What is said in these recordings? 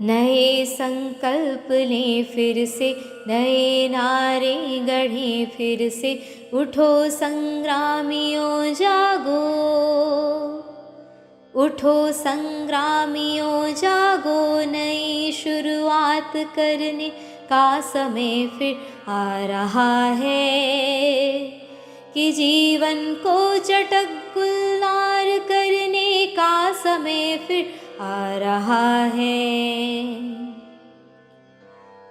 नए संकल्प लें फिर से, नए नारे गढ़ें फिर से, उठो संग्रामियों जागो, उठो संग्रामियों जागो, नई शुरुआत करने का समय फिर आ रहा है, कि जीवन को चटक गुलजार करने का समय फिर आ रहा है।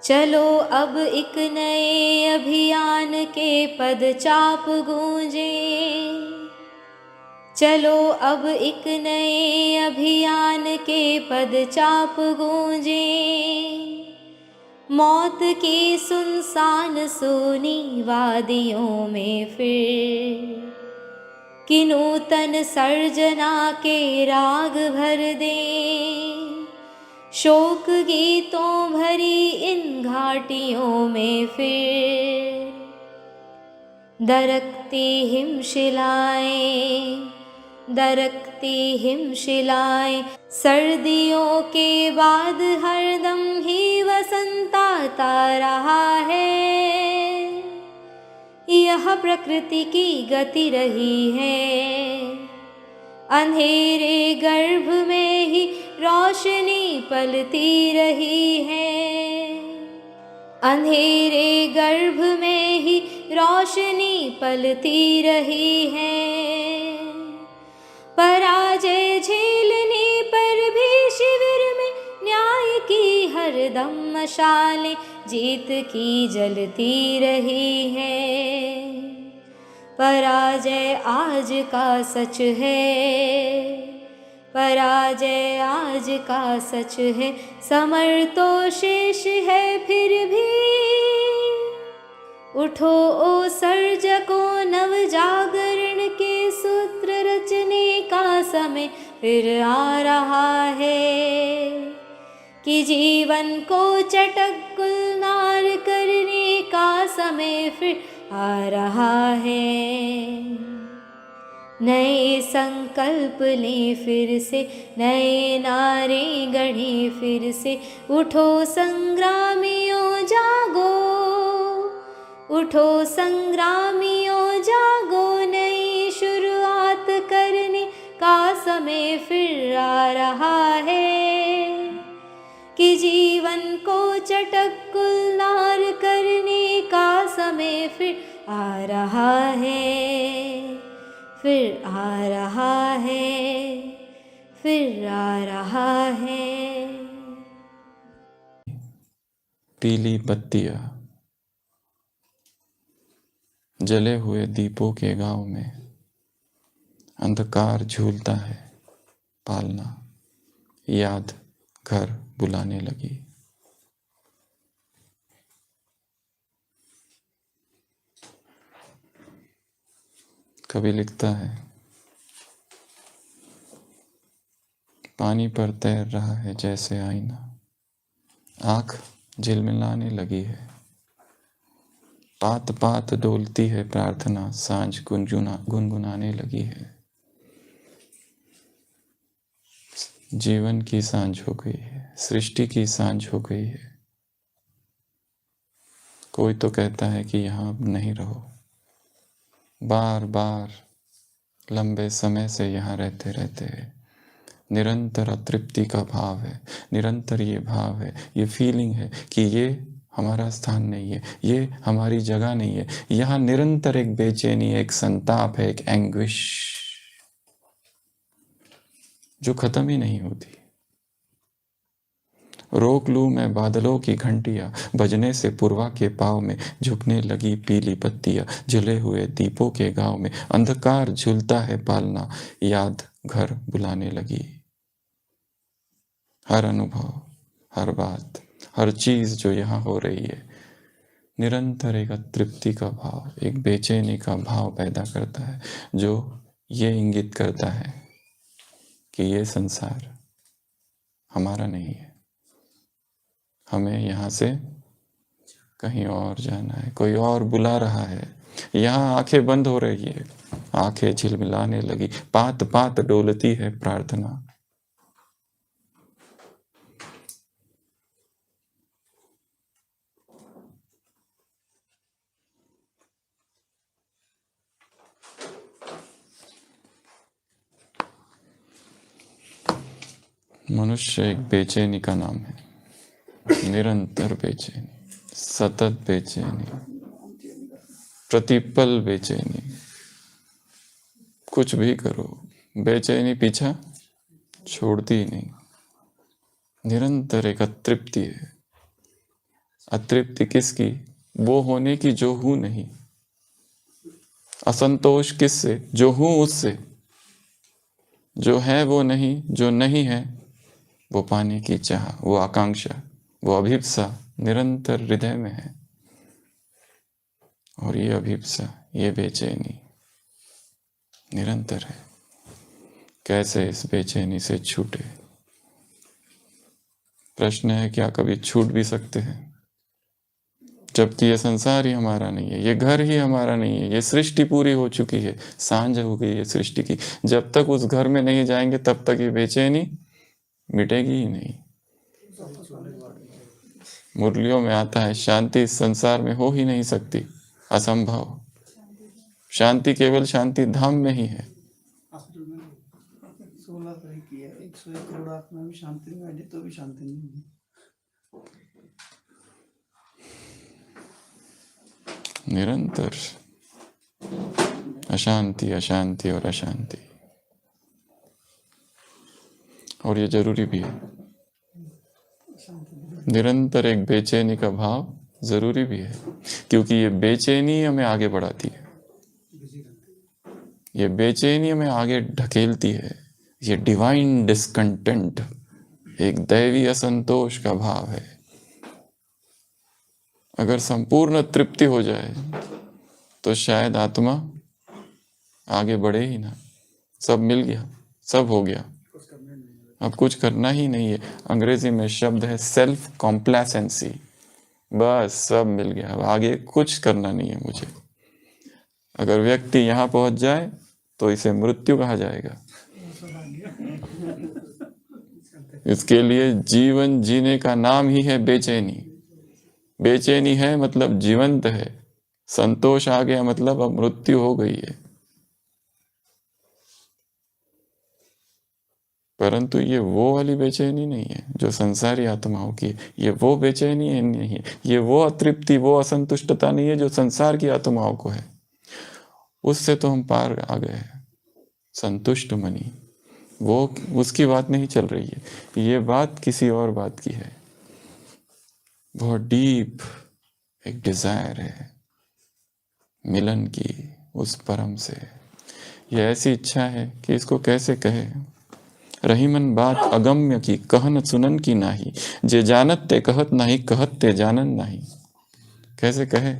चलो अब एक नए अभियान के पदचाप गूंजे, चलो अब एक नए अभियान के पदचाप गूंजे, मौत की सुनसान सोनी वादियों में फिर कि नूतन सर्जना के राग भर दें, शोक गीतों भरी इन घाटियों में फिर दरकती हिमशिलाएं, दरकती हिमशिलाएं, सर्दियों के बाद हरदम ही वसंत आता रहा है, यह प्रकृति की गति रही है, अंधेरे गर्भ में ही रोशनी पलती रही है, अंधेरे गर्भ में ही रोशनी पलती रही है, पराजय झेलने पर भी शिविर में न्याय की हरदम मशालें जीत की जलती रही है, पराजय आज का सच है, पराजय आज का सच है, समर तो शेष है फिर भी, उठो ओ सर्जकों, नव जागरण के सूत्र रचने का समय फिर आ रहा है, कि जीवन को चटक गुलजार करने का समय फिर आ रहा है। नए संकल्प लें फिर से, नए नारे गढ़ें फिर से, उठो संग्रामियों जागो, उठो संग्रामियों जागो, नई शुरुआत करने का समय फिर आ रहा है, कि जीवन को चटक गुलजार करने का समय फिर आ रहा है, फिर आ रहा है, फिर आ रहा है। पीली बत्तियां जले हुए दीपों के गांव में, अंधकार झूलता है पालना, याद घर बुलाने लगी। कवि लिखता है, पानी पर तैर रहा है जैसे आईना, आँख झिलमिलाने लगी है, पात पात डोलती है प्रार्थना, सांझ गुनगुनाने लगी है। जीवन की सांझ हो गई है, सृष्टि की सांझ हो गई है। कोई तो कहता है कि यहाँ अब नहीं रहो, बार बार लंबे समय से यहाँ रहते रहते निरंतर अतृप्ति का भाव है, निरंतर ये भाव है, ये फीलिंग है कि ये हमारा स्थान नहीं है, ये हमारी जगह नहीं है। यहाँ निरंतर एक बेचैनी, एक संताप है, एक एंग्विश जो खत्म ही नहीं होती। रोक लूं मैं बादलों की घंटियां, बजने से पूर्वा के पाँव में झुकने लगी पीली बत्तियां, जले हुए दीपों के गांव में अंधकार झूलता है पालना, याद घर बुलाने लगी। हर अनुभव, हर बात, हर चीज जो यहाँ हो रही है, निरंतर एक अतृप्ति का भाव, एक बेचैनी का भाव पैदा करता है, जो ये इंगित करता है कि ये संसार हमारा नहीं है, हमें यहाँ से कहीं और जाना है, कोई और बुला रहा है। यहाँ आंखें बंद हो रही है, आंखें झिलमिलाने लगी, पात पात डोलती है प्रार्थना। मनुष्य एक बेचैनी का नाम है, निरंतर बेचैनी, सतत बेचैनी, प्रतिपल बेचैनी। कुछ भी करो, बेचैनी पीछा छोड़ती ही नहीं। निरंतर एक अतृप्ति है। अतृप्ति किसकी? वो होने की जो हूं नहीं। असंतोष किससे? जो हूं उससे। जो है वो नहीं, जो नहीं है वो पाने की चाह, वो आकांक्षा, वो अभिप्सा निरंतर हृदय में है। और ये अभिप्सा, ये बेचैनी निरंतर है। कैसे इस बेचैनी से छूटे? प्रश्न है, क्या कभी छूट भी सकते हैं? जबकि ये संसार ही हमारा नहीं है, ये घर ही हमारा नहीं है, ये सृष्टि पूरी हो चुकी है, सांझ हो गई है सृष्टि की। जब तक उस घर में नहीं जाएंगे तब तक ये बेचैनी मिटेगी ही नहीं। मुरलियों में आता है, शांति इस संसार में हो ही नहीं सकती, असंभव। शांति केवल शांति धाम में ही है। 16 तरह की है, 101 करोड़ आत्मा में शांति नहीं आती तो भी शांति नहीं है। निरंतर अशांति, अशांति और अशांति। और ये जरूरी भी है। निरंतर एक बेचैनी का भाव जरूरी भी है, क्योंकि ये बेचैनी हमें आगे बढ़ाती है, ये बेचैनी हमें आगे ढकेलती है। ये डिवाइन डिस्कंटेंट, एक दैवी असंतोष का भाव है। अगर संपूर्ण तृप्ति हो जाए तो शायद आत्मा आगे बढ़े ही ना। सब मिल गया, सब हो गया, अब कुछ करना ही नहीं है। अंग्रेजी में शब्द है सेल्फ कॉम्प्लेसेंसी। बस सब मिल गया, अब आगे कुछ करना नहीं है मुझे। अगर व्यक्ति यहाँ पहुंच जाए तो इसे मृत्यु कहा जाएगा। इसके लिए जीवन जीने का नाम ही है बेचैनी। बेचैनी है मतलब जीवंत है। संतोष आ गया मतलब अब मृत्यु हो गई है। परंतु ये वो वाली बेचैनी नहीं है जो संसारी आत्माओं की। ये वो बेचैनी नहीं है, ये वो अतृप्ति, वो असंतुष्टता नहीं है जो संसार की आत्माओं को है। उससे तो हम पार आ गए हैं। संतुष्ट मनी, वो उसकी बात नहीं चल रही है। ये बात किसी और बात की है। बहुत डीप एक डिजायर है मिलन की उस परम से। यह ऐसी इच्छा है कि इसको कैसे कहे। रहीमन बात अगम्य की, कहन सुनन की नाही, जे जानत ते कहत नाही, कहत ते जानन नाही। कैसे कहे?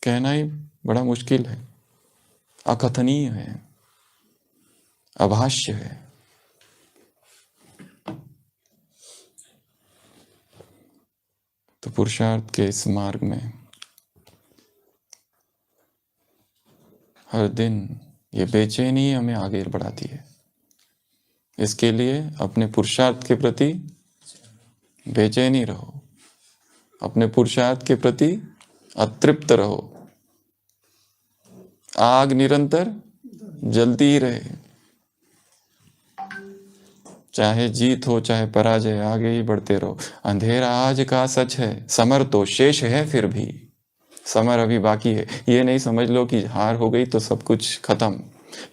कहना ही बड़ा मुश्किल है, अकथनीय है, अभाष्य है। तो पुरुषार्थ के इस मार्ग में हर दिन ये बेचैनी हमें आगे बढ़ाती है। इसके लिए अपने पुरुषार्थ के प्रति बेचैनी रहो, अपने पुरुषार्थ के प्रति अतृप्त रहो। आग निरंतर जलती ही रहे, चाहे जीत हो चाहे पराजय, आगे ही बढ़ते रहो। अंधेरा आज का सच है, समर तो शेष है, फिर भी समर अभी बाकी है। ये नहीं समझ लो कि हार हो गई तो सब कुछ खत्म।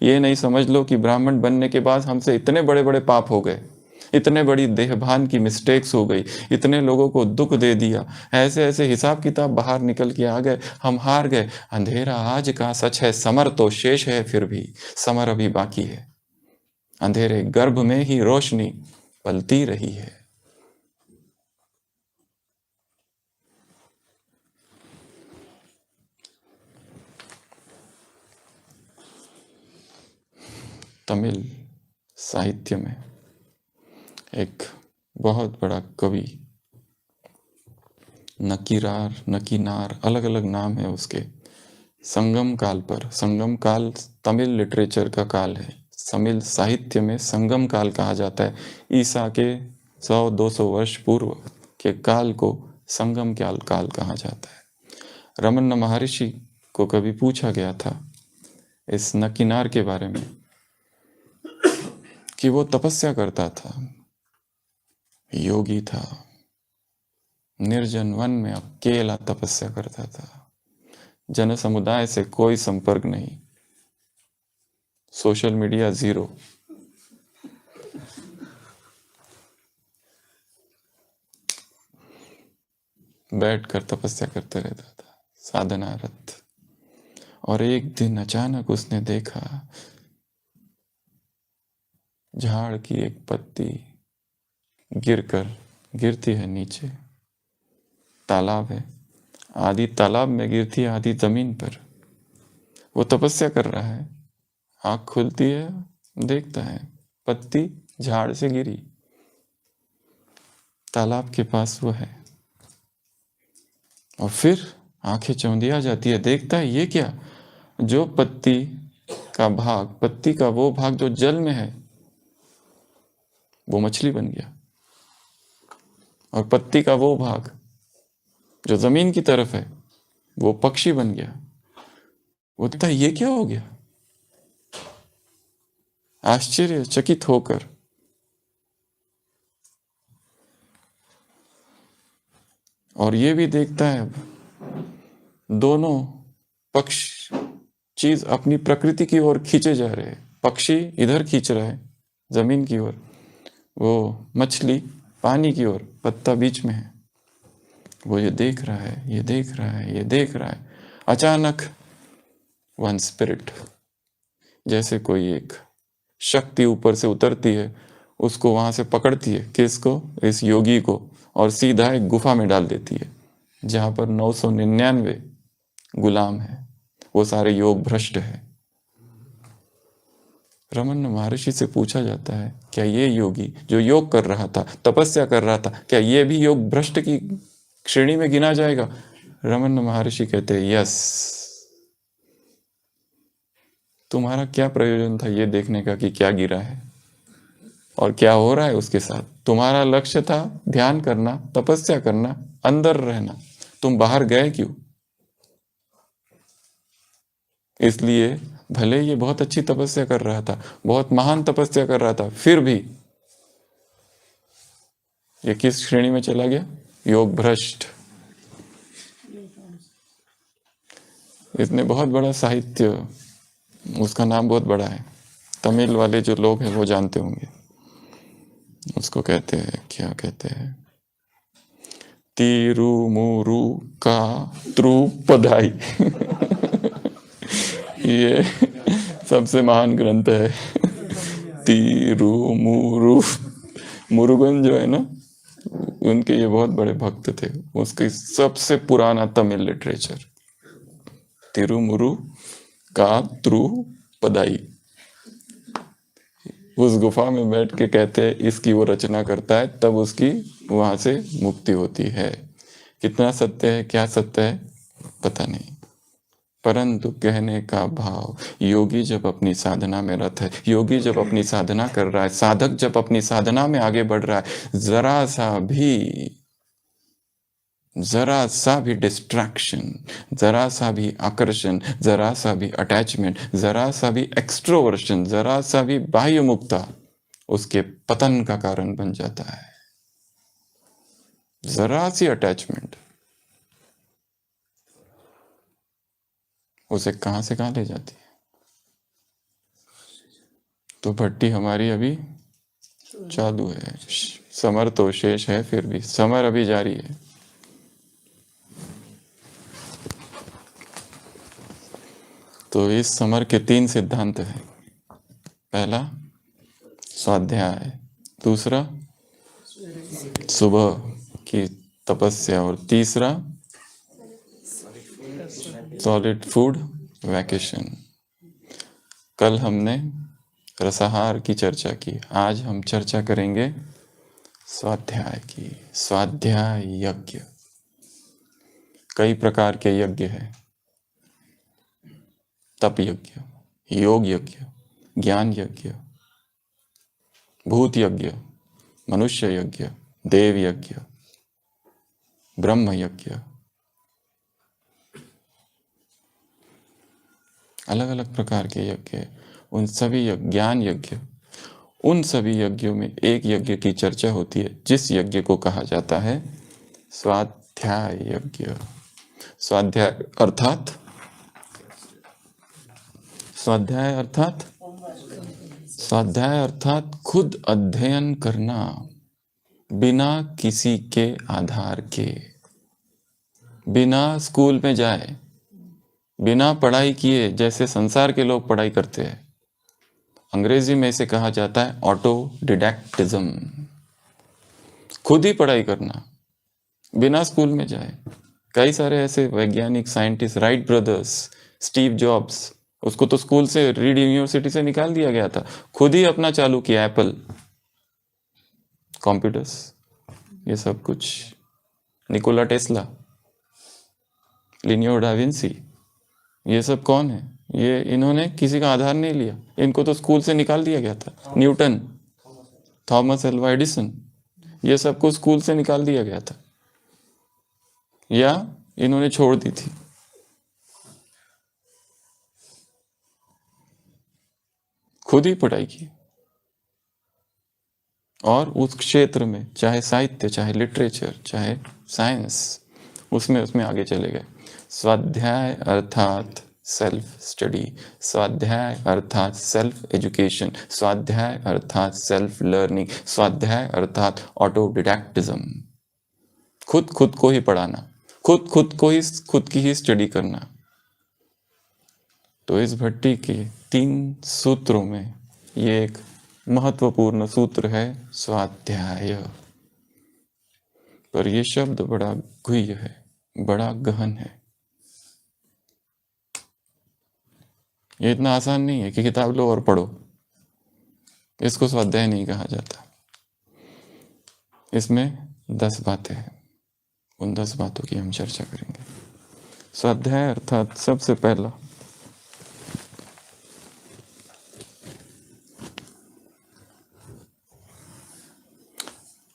ये नहीं समझ लो कि ब्राह्मण बनने के बाद हमसे इतने बड़े बड़े पाप हो गए, इतने बड़ी देहभान की मिस्टेक्स हो गई, इतने लोगों को दुख दे दिया, ऐसे ऐसे हिसाब किताब बाहर निकल के आ गए, हम हार गए। अंधेरा आज का सच है, समर तो शेष है, फिर भी समर अभी बाकी है। अंधेरे गर्भ में ही रोशनी पलती रही है। तमिल साहित्य में एक बहुत बड़ा कवि, नकीरार, नकीनार, अलग अलग नाम है उसके, संगम काल पर, संगम काल तमिल लिटरेचर का काल है, तमिल साहित्य में संगम काल कहा जाता है। ईसा के 100-200 वर्ष पूर्व के काल को संगम काल कहा जाता है। रमन महर्षि को कभी पूछा गया था इस नकीनार के बारे में कि वो तपस्या करता था, योगी था, निर्जन वन में अकेला तपस्या करता था, जन समुदाय से कोई संपर्क नहीं, सोशल मीडिया जीरो। बैठकर तपस्या करते रहता था, साधनारत। और एक दिन अचानक उसने देखा झाड़ की एक पत्ती गिरती है नीचे। तालाब है, आधी तालाब में गिरती है, आधी जमीन पर। वो तपस्या कर रहा है, आंख खुलती है, देखता है पत्ती झाड़ से गिरी, तालाब के पास वो है। और फिर आंखें चौंधिया जाती है, देखता है ये क्या, जो पत्ती का वो भाग जो जल में है वो मछली बन गया, और पत्ती का वो भाग जो जमीन की तरफ है वो पक्षी बन गया। वो देखता है ये क्या हो गया, आश्चर्यचकित होकर और ये भी देखता है अब दोनों पक्ष चीज अपनी प्रकृति की ओर खींचे जा रहे हैं। पक्षी इधर खींच रहा है जमीन की ओर, वो मछली पानी की ओर, पत्ता बीच में है। वो ये देख रहा है, ये देख रहा है, ये देख रहा है। अचानक वन स्पिरिट, जैसे कोई एक शक्ति ऊपर से उतरती है, उसको वहां से पकड़ती है, किसको, इस योगी को, और सीधा एक गुफा में डाल देती है जहां पर 999 गुलाम है, वो सारे योग भ्रष्ट है। रमन महर्षि से पूछा जाता है, क्या ये योगी जो योग कर रहा था, तपस्या कर रहा था, क्या ये भी योग भ्रष्ट की श्रेणी में गिना जाएगा? रमन महर्षि कहते हैं, यस। तुम्हारा क्या प्रयोजन था ये देखने का कि क्या गिरा है और क्या हो रहा है उसके साथ? तुम्हारा लक्ष्य था ध्यान करना, तपस्या करना, अंदर रहना। तुम बाहर गए क्यों? इसलिए भले ये बहुत अच्छी तपस्या कर रहा था, बहुत महान तपस्या कर रहा था, फिर भी ये किस श्रेणी में चला गया? योग भ्रष्ट। इसने बहुत बड़ा साहित्य, उसका नाम बहुत बड़ा है, तमिल वाले जो लोग हैं वो जानते होंगे। उसको कहते हैं, क्या कहते हैं, तिरुमुरु का त्रुपदाई। ये सबसे महान ग्रंथ है। तिरुमुरु, मुरुगन जो है ना, उनके ये बहुत बड़े भक्त थे। उसके सबसे पुराना तमिल लिटरेचर तिरुमुरु का त्रुपदाई। उस गुफा में बैठ के कहते हैं इसकी वो रचना करता है, तब उसकी वहां से मुक्ति होती है। कितना सत्य है, क्या सत्य है पता नहीं, परंतु कहने का भाव, योगी जब अपनी साधना में रत है, योगी जब अपनी साधना कर रहा है, साधक जब अपनी साधना में आगे बढ़ रहा है, जरा सा भी डिस्ट्रैक्शन, जरा सा भी आकर्षण, जरा सा भी अटैचमेंट, जरा सा भी एक्सट्रोवर्शन, जरा सा भी बाह्य मुक्ता उसके पतन का कारण बन जाता है। जरा सी अटैचमेंट उसे कहां से कहां ले जाती है। तो भट्टी हमारी अभी चालू है, समर तो शेष है, फिर भी समर अभी जारी है। तो इस समर के 3 सिद्धांत हैं। पहला स्वाध्याय, दूसरा सुबह की तपस्या, और तीसरा सॉलिड फूड वैकेशन। कल हमने रसाहार की चर्चा की, आज हम चर्चा करेंगे स्वाध्याय की। स्वाध्याय यज्ञ, कई प्रकार के यज्ञ हैं। तप यज्ञ, योग यज्ञ, ज्ञान यज्ञ, भूत यज्ञ, मनुष्य यज्ञ, देव यज्ञ, ब्रह्म यज्ञ, अलग अलग प्रकार के यज्ञ। उन सभी ज्ञान यज्ञ, उन सभी यज्ञों में एक यज्ञ की चर्चा होती है, जिस यज्ञ को कहा जाता है स्वाध्याय यज्ञ। स्वाध्याय अर्थात स्वाध्याय अर्थात स्वाध्याय अर्थात खुद अध्ययन करना बिना किसी के आधार के, बिना स्कूल में जाए, बिना पढ़ाई किए, जैसे संसार के लोग पढ़ाई करते हैं। अंग्रेजी में इसे कहा जाता है ऑटोडिडैक्टिज्म। खुद ही पढ़ाई करना बिना स्कूल में जाए। कई सारे ऐसे वैज्ञानिक, scientist, Wright brothers, Steve jobs, उसको तो स्कूल से, रीड यूनिवर्सिटी से निकाल दिया गया था, खुद ही अपना चालू किया। एप्पल, कंप्यूटर्स, ये सब कुछ। Nikola Tesla, Leonardo da Vinci, ये सब कौन है? ये इन्होंने किसी का आधार नहीं लिया, इनको तो स्कूल से निकाल दिया गया था। न्यूटन, थॉमस एल्वा एडिसन, ये सबको स्कूल से निकाल दिया गया था या इन्होंने छोड़ दी थी। खुद ही पढ़ाई की और उस क्षेत्र में, चाहे साहित्य, चाहे लिटरेचर, चाहे साइंस, उसमें आगे चले गए। स्वाध्याय अर्थात सेल्फ स्टडी, स्वाध्याय अर्थात सेल्फ एजुकेशन, स्वाध्याय अर्थात सेल्फ लर्निंग, स्वाध्याय अर्थात ऑटोडिडैक्टिज्म। खुद को ही पढ़ाना, खुद की ही स्टडी करना। तो इस भट्टी के 3 सूत्रों में ये एक महत्वपूर्ण सूत्र है स्वाध्याय। पर यह शब्द बड़ा गुह्य है, बड़ा गहन है। ये इतना आसान नहीं है कि किताब लो और पढ़ो। इसको स्वाध्याय नहीं कहा जाता। इसमें 10 बातें हैं, उन 10 बातों की हम चर्चा करेंगे। स्वाध्याय अर्थात सबसे पहला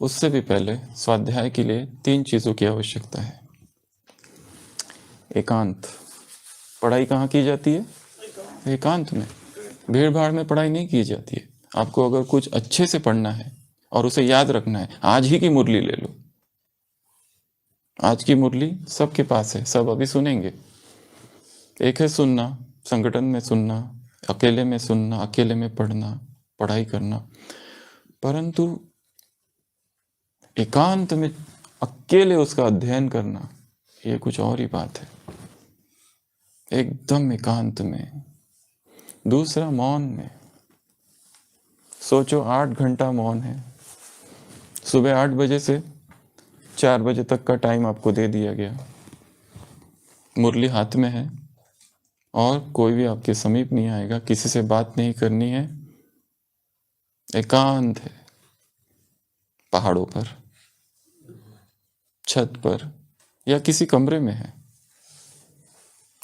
उससे भी पहले स्वाध्याय के लिए 3 चीजों की आवश्यकता है। एकांत। पढ़ाई कहाँ की जाती है? एकांत में। भीड़ भाड़ में पढ़ाई नहीं की जाती है। आपको अगर कुछ अच्छे से पढ़ना है और उसे याद रखना है, आज ही की मुरली ले लो। आज की मुरली सबके पास है, सब अभी सुनेंगे। एक है सुनना, संगठन में सुनना, अकेले में सुनना, अकेले में पढ़ना, पढ़ाई करना। परंतु एकांत में अकेले उसका अध्ययन करना, ये कुछ और ही बात है। एकदम एकांत में। दूसरा, मौन में। सोचो 8 घंटा मौन है। सुबह 8 बजे से 4 बजे तक का टाइम आपको दे दिया गया। मुरली हाथ में है और कोई भी आपके समीप नहीं आएगा, किसी से बात नहीं करनी है। एकांत है। पहाड़ों पर, छत पर या किसी कमरे में है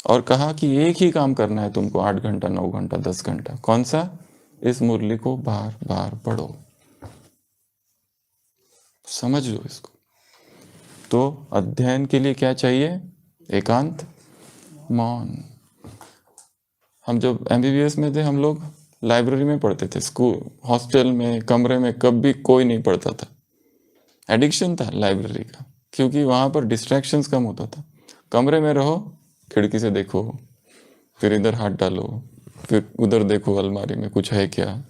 और कहा कि एक ही काम करना है तुमको, 8 घंटा, 9 घंटा, 10 घंटा। कौन सा? इस मुरली को बार बार पढ़ो। समझ लो इसको। तो अध्ययन के लिए क्या चाहिए? एकांत, मौन। हम जब MBBS में थे, हम लोग लाइब्रेरी में पढ़ते थे। स्कूल, हॉस्टल में, कमरे में कभी कोई नहीं पढ़ता था। एडिक्शन था लाइब्रेरी का, क्योंकि वहां पर डिस्ट्रैक्शंस कम होता था। कमरे में रहो, खिड़की से देखो, फिर इधर हाथ डालो, फिर उधर देखो अलमारी में कुछ है क्या,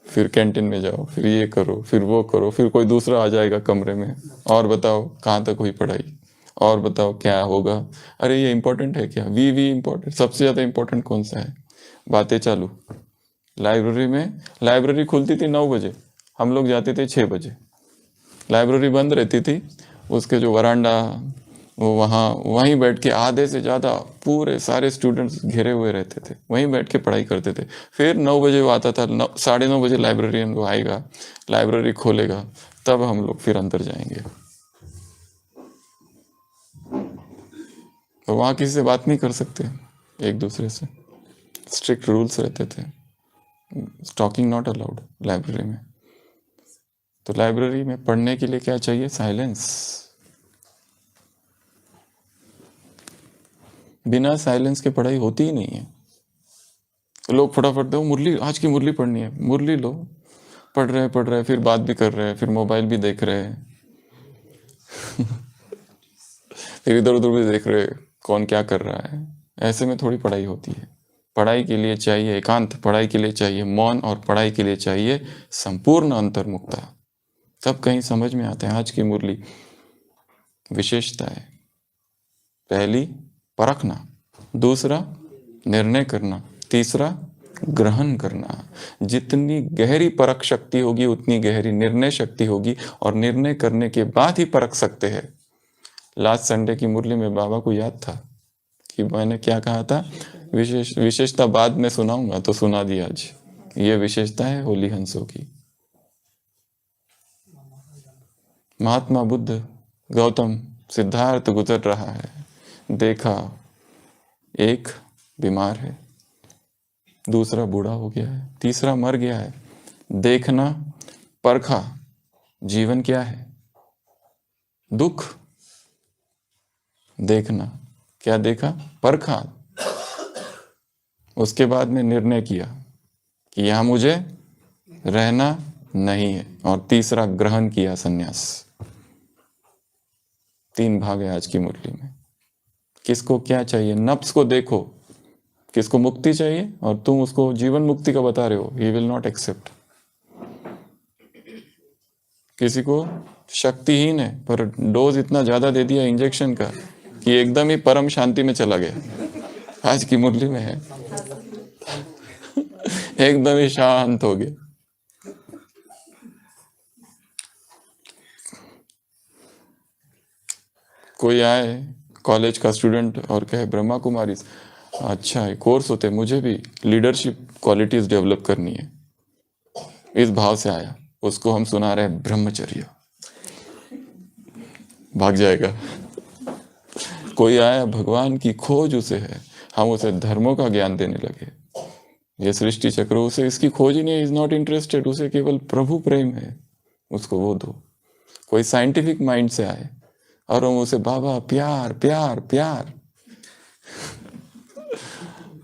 फिर कैंटीन में जाओ, फिर ये करो, फिर वो करो, फिर कोई दूसरा आ जाएगा कमरे में और बताओ कहाँ तक हुई पढ़ाई, और बताओ क्या होगा, अरे ये इंपॉर्टेंट है क्या, वी इंपॉर्टेंट, सबसे ज़्यादा इंपॉर्टेंट कौन सा है, बातें चालू। लाइब्रेरी में, लाइब्रेरी खुलती थी 9 बजे, हम लोग जाते थे 6 बजे। लाइब्रेरी बंद रहती थी, उसके जो वरांडा, वो वहीं बैठ के आधे से ज़्यादा पूरे सारे स्टूडेंट्स घिरे हुए रहते थे, वहीं बैठ के पढ़ाई करते थे। फिर 9 बजे वो आता था, 9:30 बजे लाइब्रेरियन वो आएगा, लाइब्रेरी खोलेगा, तब हम लोग फिर अंदर जाएंगे। तो वहाँ किसी से बात नहीं कर सकते एक दूसरे से, स्ट्रिक्ट रूल्स रहते थे, टॉकिंग नॉट अलाउड लाइब्रेरी में। तो लाइब्रेरी में पढ़ने के लिए क्या चाहिए? साइलेंस। बिना साइलेंस के पढ़ाई होती ही नहीं है। तो लोग फटाफट दो मुरली, आज की मुरली पढ़नी है, मुरली लो, पढ़ रहे फिर बात भी कर रहे हैं, फिर मोबाइल भी देख रहे हैं फिर इधर उधर भी देख रहे हैं कौन क्या कर रहा है। ऐसे में थोड़ी पढ़ाई होती है। पढ़ाई के लिए चाहिए एकांत, पढ़ाई के लिए चाहिए मौन, और पढ़ाई के लिए चाहिए संपूर्ण अंतर्मुखता। सब कहीं समझ में आते हैं। आज की मुरली विशेषता है, पहली परखना, दूसरा निर्णय करना, तीसरा ग्रहण करना। जितनी गहरी परख शक्ति होगी उतनी गहरी निर्णय शक्ति होगी, और निर्णय करने के बाद ही परख सकते हैं। लास्ट संडे की मुरली में बाबा को याद था कि मैंने क्या कहा था, विशेषता बाद में सुनाऊंगा, तो सुना दिया आज। ये विशेषता है होली हंसों की। महात्मा बुद्ध, गौतम, सिद्धार्थ गुजर रहा है, देखा एक बीमार है, दूसरा बूढ़ा हो गया है, तीसरा मर गया है। देखना, परखा, जीवन क्या है, दुख। देखना, क्या देखा, परखा, उसके बाद में निर्णय किया कि यहां मुझे रहना नहीं है, और तीसरा ग्रहण किया, संन्यास। 3 भाग है आज की मुरली में। किसको क्या चाहिए, नफ्स को देखो, किसको मुक्ति चाहिए, और तुम उसको जीवन मुक्ति का बता रहे हो, ही विल नॉट एक्सेप्ट। किसी को शक्तिहीन है पर डोज इतना ज्यादा दे दिया इंजेक्शन का कि एकदम ही परम शांति में चला गया। आज की मुरली में है एकदम ही शांत हो गया। कोई आए कॉलेज का स्टूडेंट और कहे ब्रह्मा कुमारी, अच्छा है कोर्स होते, मुझे भी लीडरशिप क्वालिटीज डेवलप करनी है, इस भाव से आया, उसको हम सुना रहे हैं ब्रह्मचर्य, भाग जाएगा। कोई आया भगवान की खोज उसे है, हम उसे धर्मों का ज्ञान देने लगे। ये सृष्टि चक्र, उसे इसकी खोज ही नहीं, इज नॉट इंटरेस्टेड, उसे केवल प्रभु प्रेम है, उसको वो दो। कोई साइंटिफिक माइंड से आए और हम उसे बाबा प्यार प्यार प्यार,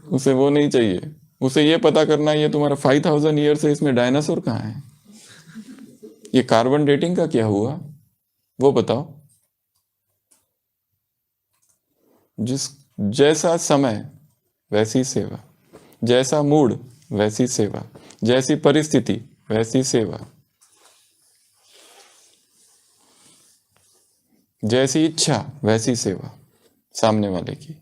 उसे वो नहीं चाहिए। उसे ये पता करना है ये तुम्हारा 5000 ईयर से इसमें डायनासोर कहाँ है, ये कार्बन डेटिंग का क्या हुआ वो बताओ। जैसा समय वैसी सेवा, जैसा मूड वैसी सेवा, जैसी परिस्थिति वैसी सेवा, जैसी इच्छा वैसी सेवा सामने वाले की।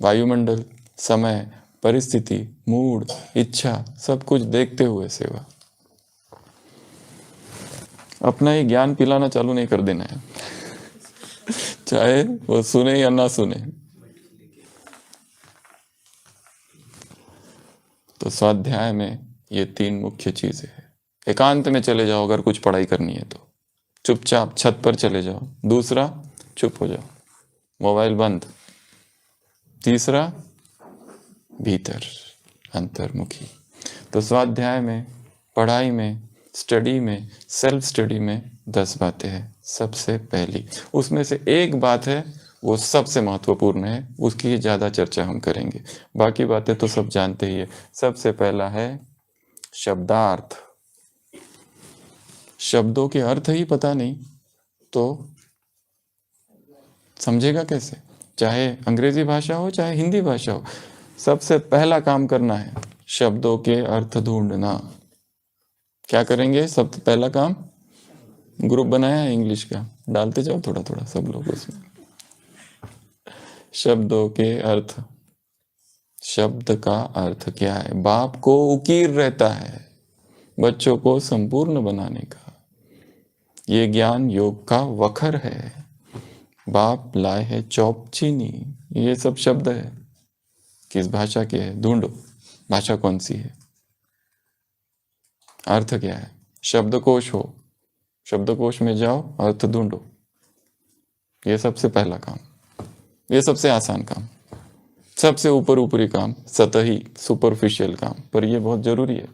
वायुमंडल, समय, परिस्थिति, मूड, इच्छा सब कुछ देखते हुए सेवा। अपना ही ज्ञान पिलाना चालू नहीं कर देना है चाहे वो सुने या ना सुने। तो स्वाध्याय में ये 3 मुख्य चीजें हैं। एकांत में चले जाओ अगर कुछ पढ़ाई करनी है तो, चुपचाप छत पर चले जाओ। दूसरा, चुप हो जाओ, मोबाइल बंद। तीसरा, भीतर अंतर्मुखी। तो स्वाध्याय में, पढ़ाई में, स्टडी में, सेल्फ स्टडी में 10 बातें हैं। सबसे पहली, उसमें से एक बात है वो सबसे महत्वपूर्ण है, उसकी ज़्यादा चर्चा हम करेंगे, बाकी बातें तो सब जानते ही है। सबसे पहला है शब्दार्थ। शब्दों के अर्थ ही पता नहीं तो समझेगा कैसे, चाहे अंग्रेजी भाषा हो चाहे हिंदी भाषा हो। सबसे पहला काम करना है शब्दों के अर्थ ढूंढना। क्या करेंगे सबसे पहला काम? ग्रुप बनाया है इंग्लिश का, डालते जाओ थोड़ा थोड़ा सब लोग उसमें। शब्दों के अर्थ। शब्द का अर्थ क्या है? बाप को उकीर रहता है बच्चों को संपूर्ण बनाने का। ये ज्ञान योग का वखर है। बाप लाए है चौप चीनी, ये सब शब्द है। किस भाषा के है? ढूंढो भाषा कौन सी है, अर्थ क्या है। शब्दकोश हो, शब्दकोश में जाओ, अर्थ ढूंढो। ये सबसे पहला काम, ये सबसे आसान काम, सबसे ऊपरी काम, सतही सुपरफिशियल काम, पर ये बहुत जरूरी है।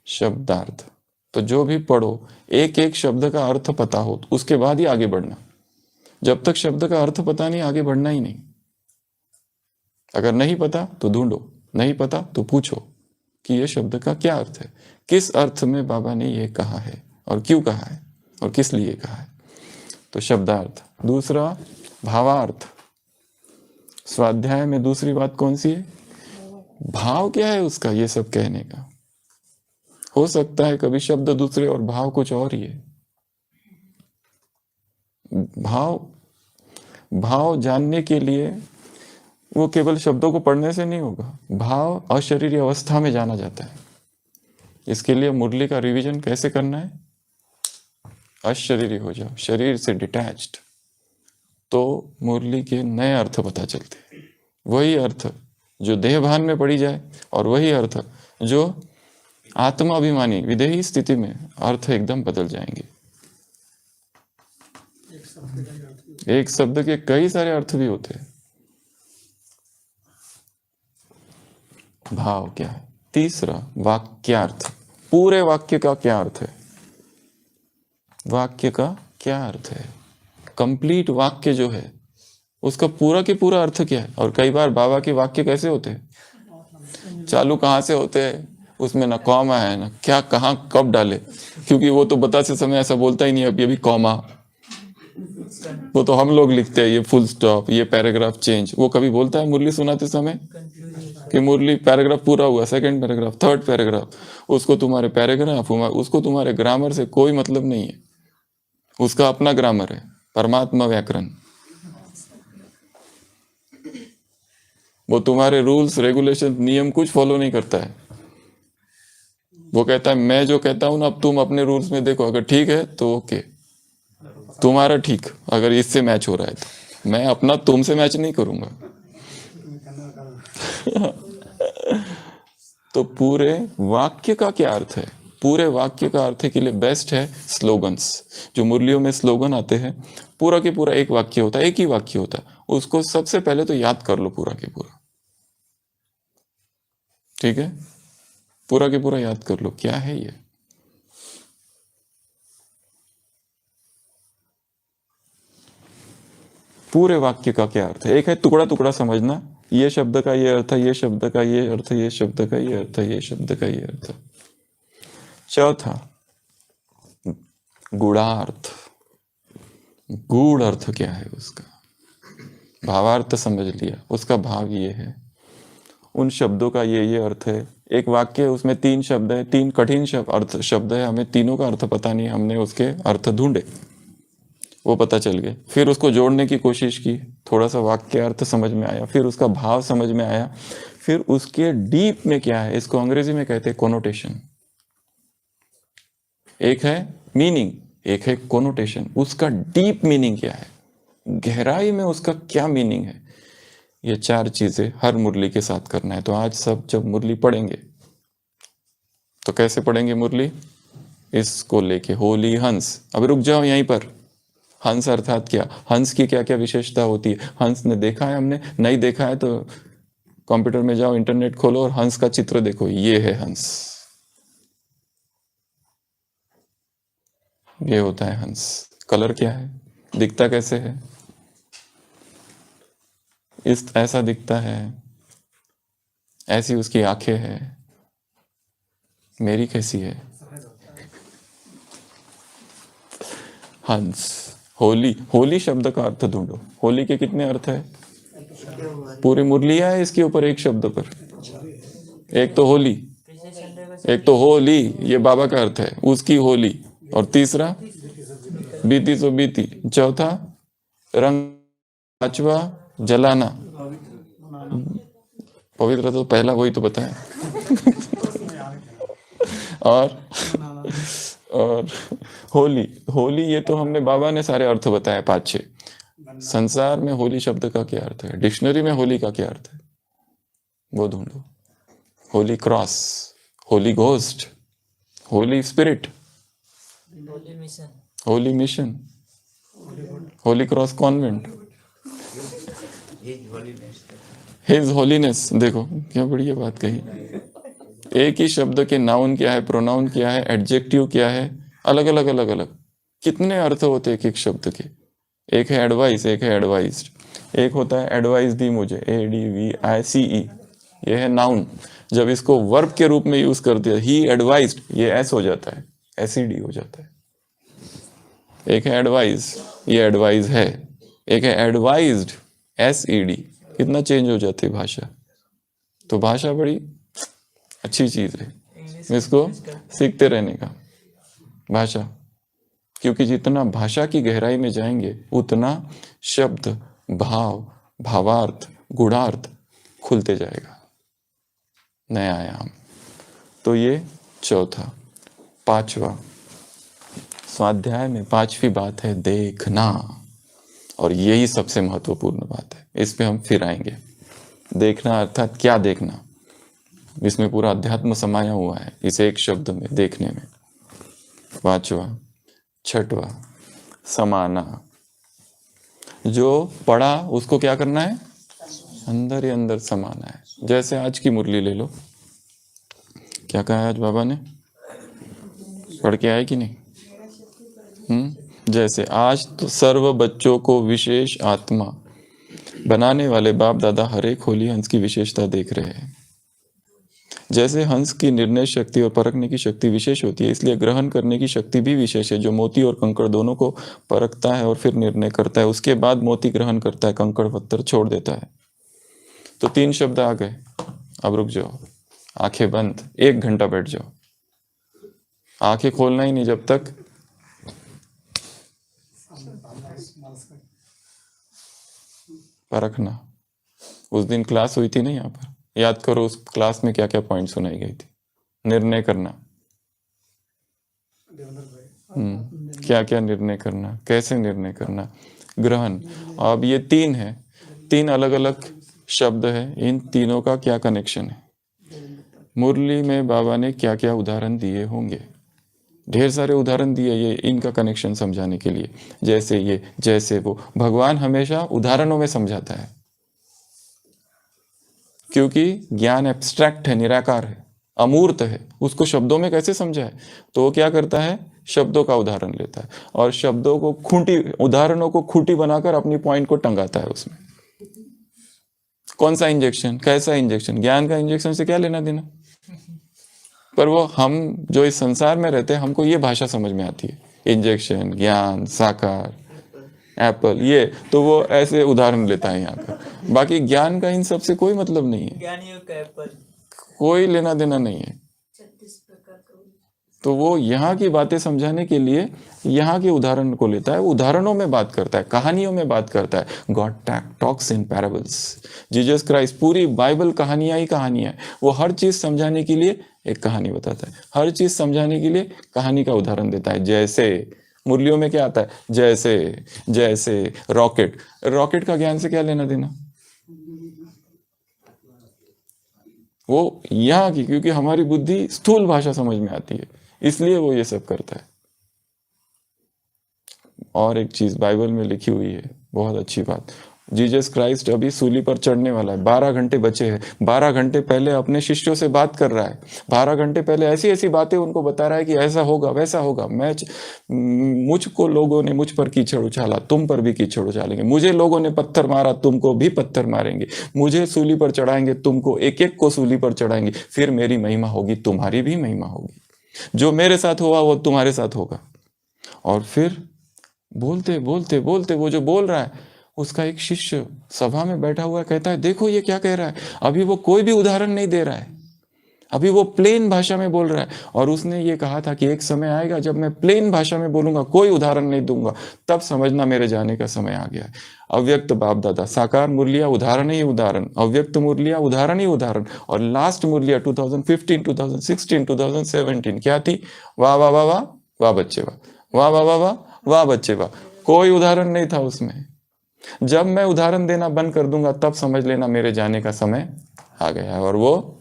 शब्दार्थ। तो जो भी पढ़ो एक एक शब्द का अर्थ पता हो तो उसके बाद ही आगे बढ़ना। जब तक शब्द का अर्थ पता नहीं आगे बढ़ना ही नहीं। अगर नहीं पता तो ढूंढो, नहीं पता तो पूछो कि ये शब्द का क्या अर्थ है, किस अर्थ में बाबा ने ये कहा है और क्यों कहा है और किस लिए कहा है। तो शब्दार्थ। दूसरा भावार्थ। स्वाध्याय में दूसरी बात कौन सी है? भाव क्या है उसका, ये सब कहने का। हो सकता है कभी शब्द दूसरे और भाव कुछ और ही है। भाव जानने के लिए वो केवल शब्दों को पढ़ने से नहीं होगा, भाव अशरीरी अवस्था में जाना जाता है। इसके लिए मुरली का रिवीजन कैसे करना है? अशरीरी हो जाओ, शरीर से डिटैच्ड, तो मुरली के नए अर्थ पता चलते हैं। वही अर्थ जो देहभान में पड़ी जाए और वही अर्थ जो आत्माभिमानी विदेही स्थिति में अर्थ एकदम बदल जाएंगे। एक शब्द के कई सारे अर्थ भी होते हैं। भाव क्या है? तीसरा वाक्यार्थ। पूरे वाक्य का क्या अर्थ है? वाक्य का क्या अर्थ है? कंप्लीट वाक्य जो है उसका पूरा के पूरा अर्थ क्या है? और कई बार बाबा के वाक्य कैसे होते हैं, चालू कहाँ से होते हैं, उसमें ना कॉमा है ना क्या, कहाँ कब डाले, क्योंकि वो तो बताते समय ऐसा बोलता ही नहीं है, अभी कॉमा, वो तो हम लोग लिखते हैं, ये फुल स्टॉप, ये पैराग्राफ चेंज। वो कभी बोलता है मुरली सुनाते समय कि मुरली पैराग्राफ पूरा हुआ, सेकंड पैराग्राफ, थर्ड पैराग्राफ? उसको तुम्हारे पैराग्राफ, उसको तुम्हारे ग्रामर से कोई मतलब नहीं है। उसका अपना ग्रामर है, परमात्मा व्याकरण। वो तुम्हारे रूल्स रेगुलेशन नियम कुछ फॉलो नहीं करता है। वो कहता है मैं जो कहता हूं ना, अब तुम अपने रूल्स में देखो, अगर ठीक है तो ओके, तुम्हारा ठीक, अगर इससे मैच हो रहा है तो। मैं अपना तुमसे मैच नहीं करूंगा। तो पूरे वाक्य का क्या अर्थ है? पूरे वाक्य का अर्थ के लिए बेस्ट है स्लोगन्स। जो मुरलियों में स्लोगन आते हैं, पूरा के पूरा एक वाक्य होता है, एक ही वाक्य होता है, उसको सबसे पहले तो याद कर लो पूरा के पूरा। ठीक है, पूरा के पूरा याद कर लो क्या है ये। पूरे वाक्य का क्या अर्थ है? एक है टुकड़ा टुकड़ा समझना, ये शब्द का ये अर्थ है, ये शब्द का ये अर्थ, ये शब्द का ये अर्थ, ये शब्द का ये अर्थ। चौथा गूढ़ार्थ। गूढ़ अर्थ क्या है उसका? भावार्थ समझ लिया, उसका भाव ये है, उन शब्दों का ये अर्थ है। एक वाक्य है, उसमें 3 शब्द है, 3 कठिन अर्थ शब्द है, हमें तीनों का अर्थ पता नहीं, हमने उसके अर्थ ढूंढे, वो पता चल गए, फिर उसको जोड़ने की कोशिश की, थोड़ा सा वाक्य अर्थ समझ में आया, फिर उसका भाव समझ में आया, फिर उसके डीप में क्या है, इसको अंग्रेजी में कहते हैं कोनोटेशन। एक है मीनिंग, एक है कोनोटेशन। उसका डीप मीनिंग क्या है, गहराई में उसका क्या मीनिंग है, ये 4 चीजें हर मुरली के साथ करना है। तो आज सब जब मुरली पढ़ेंगे तो कैसे पढ़ेंगे मुरली? इसको लेके होली हंस। अब रुक जाओ यहीं पर। हंस अर्थात क्या, हंस की क्या क्या विशेषता होती है? हंस ने देखा है, हमने नहीं देखा है तो कंप्यूटर में जाओ, इंटरनेट खोलो और हंस का चित्र देखो, ये है हंस, ये होता है हंस। कलर क्या है, दिखता कैसे है? इस ऐसा दिखता है, ऐसी उसकी आंखें हैं। मेरी कैसी है? हंस। होली, होली शब्द का अर्थ ढूंढो। होली के कितने अर्थ है? पूरी मुरली है इसके ऊपर एक शब्द पर। एक तो होली, एक तो होली, ये बाबा का अर्थ है, उसकी होली। और तीसरा बीती सो बीती। चौथा रंग। पांचवा जलाना। पवित्र तो पहला वही तो बताया। और होली, होली ये तो हमने बाबा ने सारे अर्थ बताए 5-6। संसार में होली शब्द का क्या अर्थ है, डिक्शनरी में होली का क्या अर्थ है, वो ढूंढो। Holi cross, Holi ghost, Holi spirit, Holi mission, Holi cross convent, his holiness. देखो क्या बढ़िया बात कही। एक ही शब्द के नाउन क्या है, प्रोनाउन क्या है, एडजेक्टिव क्या है, अलग अलग अलग अलग कितने अर्थ होते हैं एक एक शब्द के। एक है एडवाइस, एक है एडवाइज्ड, एक होता है एडवाइस दी मुझे, ADVICE, ये है नाउन। जब इसको वर्ब के रूप में यूज कर दिया, ही एडवाइज्ड, ये एस हो जाता है, एसईडी हो जाता है। एक है एडवाइज, ये एडवाइज है। एक है एडवाइज्ड, एसईडी। कितना चेंज हो जाती है भाषा। तो भाषा बड़ी अच्छी चीज है, इसको सीखते रहने का भाषा। क्योंकि जितना भाषा की गहराई में जाएंगे उतना शब्द, भाव, भावार्थ, गुणार्थ खुलते जाएगा, नया आयाम। तो ये चौथा। पांचवा, स्वाध्याय में पांचवी बात है देखना, और यही सबसे महत्वपूर्ण बात है। इस पे हम फिर आएंगे। देखना अर्थात क्या देखना, इसमें पूरा अध्यात्म समाया हुआ है इस एक शब्द में, देखने में। पांचवा, छठवा, समाना। जो पढ़ा उसको क्या करना है, अंदर ही अंदर समाना है। जैसे आज की मुरली ले लो, क्या कहा है आज बाबा ने, पढ़ के आए कि नहीं? जैसे आज तो सर्व बच्चों को विशेष आत्मा बनाने वाले बाप दादा हर एक होली हंस की विशेषता देख रहे हैं। जैसे हंस की निर्णय शक्ति और परखने की शक्ति विशेष होती है, इसलिए ग्रहण करने की शक्ति भी विशेष है, जो मोती और कंकड़ दोनों को परखता है और फिर निर्णय करता है। उसके बाद मोती ग्रहण करता है, कंकड़ पत्थर छोड़ देता है। तो 3 शब्द आ गए। अब रुक जाओ, आंखें बंद, 1 घंटा बैठ जाओ, आंखें खोलना ही नहीं जब तक परखना। उस दिन क्लास हुई थी ना यहाँ पर, याद करो उस क्लास में क्या क्या पॉइंट सुनाई गई थी। निर्णय करना, क्या क्या निर्णय करना, कैसे निर्णय करना, ग्रहण। अब ये 3 है, 3 अलग अलग शब्द है, इन तीनों का क्या कनेक्शन है। मुरली में बाबा ने क्या क्या उदाहरण दिए होंगे, ढेर सारे उदाहरण दिए ये इनका कनेक्शन समझाने के लिए। जैसे ये, जैसे वो, भगवान हमेशा उदाहरणों में समझाता है, क्योंकि ज्ञान एब्स्ट्रैक्ट है, निराकार है, अमूर्त है। उसको शब्दों में कैसे समझाए, तो वो क्या करता है, शब्दों का उदाहरण लेता है और शब्दों को खूंटी, उदाहरणों को खूंटी बनाकर अपनी पॉइंट को टंगाता है उसमें। कौन सा इंजेक्शन, कैसा इंजेक्शन, ज्ञान का इंजेक्शन से क्या लेना देना। पर वो हम जो इस संसार में रहते हैं, हमको ये भाषा समझ में आती है, इंजेक्शन, ज्ञान, साकार, एप्पल, ये तो वो ऐसे उदाहरण लेता है यहाँ का। बाकी ज्ञान का इन सब से कोई मतलब नहीं है, ज्ञानियों का एप्पल कोई लेना देना नहीं है। तो वो यहाँ की बातें समझाने के लिए यहाँ के उदाहरण को लेता है, उदाहरणों में बात करता है, कहानियों में बात करता है। God talks in parables. Jesus Christ, पूरी बाइबल कहानियां ही कहानियां है। वो हर चीज समझाने के लिए एक कहानी बताता है, हर चीज समझाने के लिए कहानी का उदाहरण देता है। जैसे मुरलियों में क्या आता है, जैसे, जैसे रॉकेट, रॉकेट का ज्ञान से क्या लेना देना। वो यहाँ की, क्योंकि हमारी बुद्धि स्थूल भाषा समझ में आती है, इसलिए वो ये सब करता है। और एक चीज बाइबल में लिखी हुई है, बहुत अच्छी बात। जीसस क्राइस्ट अभी सूली पर चढ़ने वाला है, 12 घंटे बचे हैं। 12 घंटे पहले अपने शिष्यों से बात कर रहा है, 12 घंटे पहले ऐसी ऐसी बातें उनको बता रहा है कि ऐसा होगा, वैसा होगा। मुझको लोगों ने मुझ पर कीचड़ उछाला, तुम पर भी कीचड़ उछालेंगे। मुझे लोगों ने पत्थर मारा, तुमको भी पत्थर मारेंगे। मुझे सूली पर चढ़ाएंगे, तुमको एक एक को सूली पर चढ़ाएंगे। फिर मेरी महिमा होगी, तुम्हारी भी महिमा होगी। जो मेरे साथ हुआ वो तुम्हारे साथ होगा। और फिर बोलते बोलते बोलते वो जो बोल रहा है, उसका एक शिष्य सभा में बैठा हुआ है, कहता है देखो ये क्या कह रहा है। अभी वो कोई भी उदाहरण नहीं दे रहा है, अभी वो प्लेन भाषा में बोल रहा है। और उसने ये कहा था कि एक समय आएगा जब मैं प्लेन भाषा में बोलूंगा, कोई उदाहरण नहीं दूंगा, तब समझना मेरे जाने का समय आ गया है। अव्यक्त बाप दादा, साकार मुरलिया उदाहरण ही उदाहरण, अव्यक्त मुरलिया उदाहरण ही उदाहरण। और लास्ट मुरलिया 2015, 2016, 2017 क्या थी, वाह वाह वाह वाह वाह बच्चे वाह, वाह वाह वाह वाह वाह बच्चे वाह। कोई उदाहरण नहीं था उसमें। जब मैं उदाहरण देना बंद कर दूंगा तब समझ लेना मेरे जाने का समय आ गया। और वो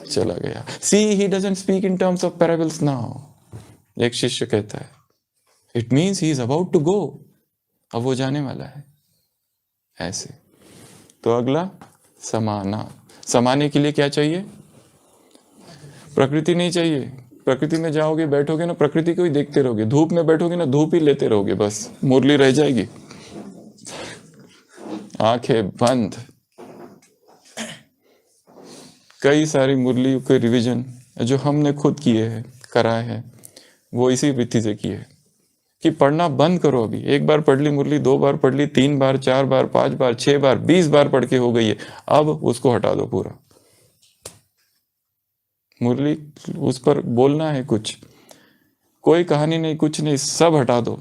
चला गया। See he doesn't speak in terms of parables now. एक शिष्य कहता है it means he is about to go, अब वो जाने वाला है। ऐसे तो अगला समाना। समाने के लिए क्या चाहिए, प्रकृति नहीं चाहिए। प्रकृति में जाओगे, बैठोगे ना, प्रकृति को ही देखते रहोगे। धूप में बैठोगे ना, धूप ही लेते रहोगे, बस मुरली रह जाएगी। आंखें बंद, कई सारी मुरली के रिवीजन जो हमने खुद किए हैं, कराए हैं, वो इसी विधि से किए हैं कि पढ़ना बंद करो। अभी एक बार पढ़ ली मुरली, 2 बार पढ़ ली, 3 बार, 4 बार, 5 बार, 6 बार, 20 बार पढ़ के हो गई है, अब उसको हटा दो पूरा। मुरली उस पर बोलना है कुछ, कोई कहानी नहीं, कुछ नहीं, सब हटा दो,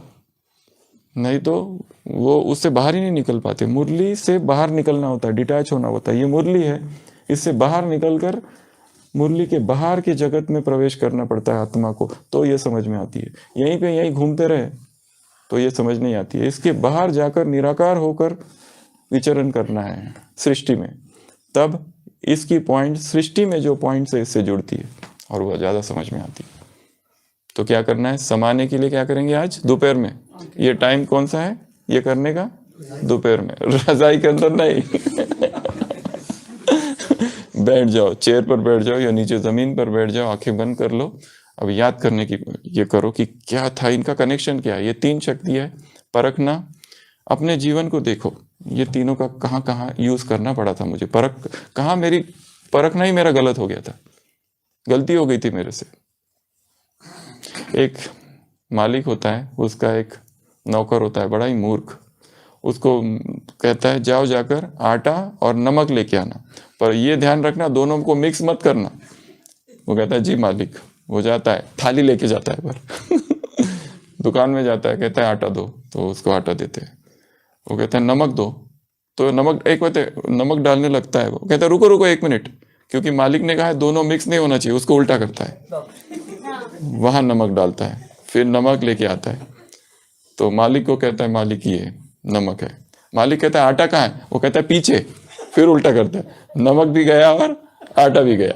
नहीं तो वो उससे बाहर ही नहीं निकल पाते। मुरली से बाहर निकलना होता है, डिटैच होना होता है। ये मुरली है, इससे बाहर निकलकर मुरली के बाहर के जगत में प्रवेश करना पड़ता है आत्मा को, तो ये समझ में आती है। यहीं पे यहीं घूमते रहे तो ये समझ नहीं आती है। इसके बाहर जाकर निराकार होकर विचरण करना है सृष्टि में, तब इसकी पॉइंट सृष्टि में जो पॉइंट है इससे जुड़ती है और वह ज्यादा समझ में आती है। तो क्या करना है, समाने के लिए क्या करेंगे आज दोपहर में? ये टाइम कौन सा है ये करने का? दोपहर में, रजाई के अंदर नहीं। बैठ जाओ, चेयर पर बैठ जाओ या नीचे जमीन पर बैठ जाओ, आंखें बंद कर लो। अब याद करने की ये करो कि क्या था, इनका कनेक्शन क्या है। ये 3 शक्ति है, परखना, अपने जीवन को देखो, ये तीनों का कहाँ कहाँ यूज करना पड़ा था मुझे, परख कहाँ, मेरी परखना ही मेरा गलत हो गया था, गलती हो गई थी मेरे से। एक मालिक होता है, उसका एक नौकर होता है, बड़ा ही मूर्ख, उसको कहता है जाओ जाकर आटा और नमक लेके आना, पर ये ध्यान रखना दोनों को मिक्स मत करना। वो कहता है जी मालिक। वो जाता है, थाली लेके जाता है, पर दुकान में जाता है, कहता है आटा दो, तो उसको आटा देते हैं। वो कहता है नमक दो, तो नमक एक बात नमक डालने लगता है। वो कहता है रुको रुको 1 मिनट, क्योंकि मालिक ने कहा है दोनों मिक्स नहीं होना चाहिए, उसको उल्टा करता है, वहां नमक डालता है, फिर नमक लेके आता है। तो मालिक को कहता है मालिक ये नमक है। मालिक कहता है आटा कहाँ है? वो कहता है पीछे, फिर उल्टा करता है, नमक भी गया और आटा भी गया।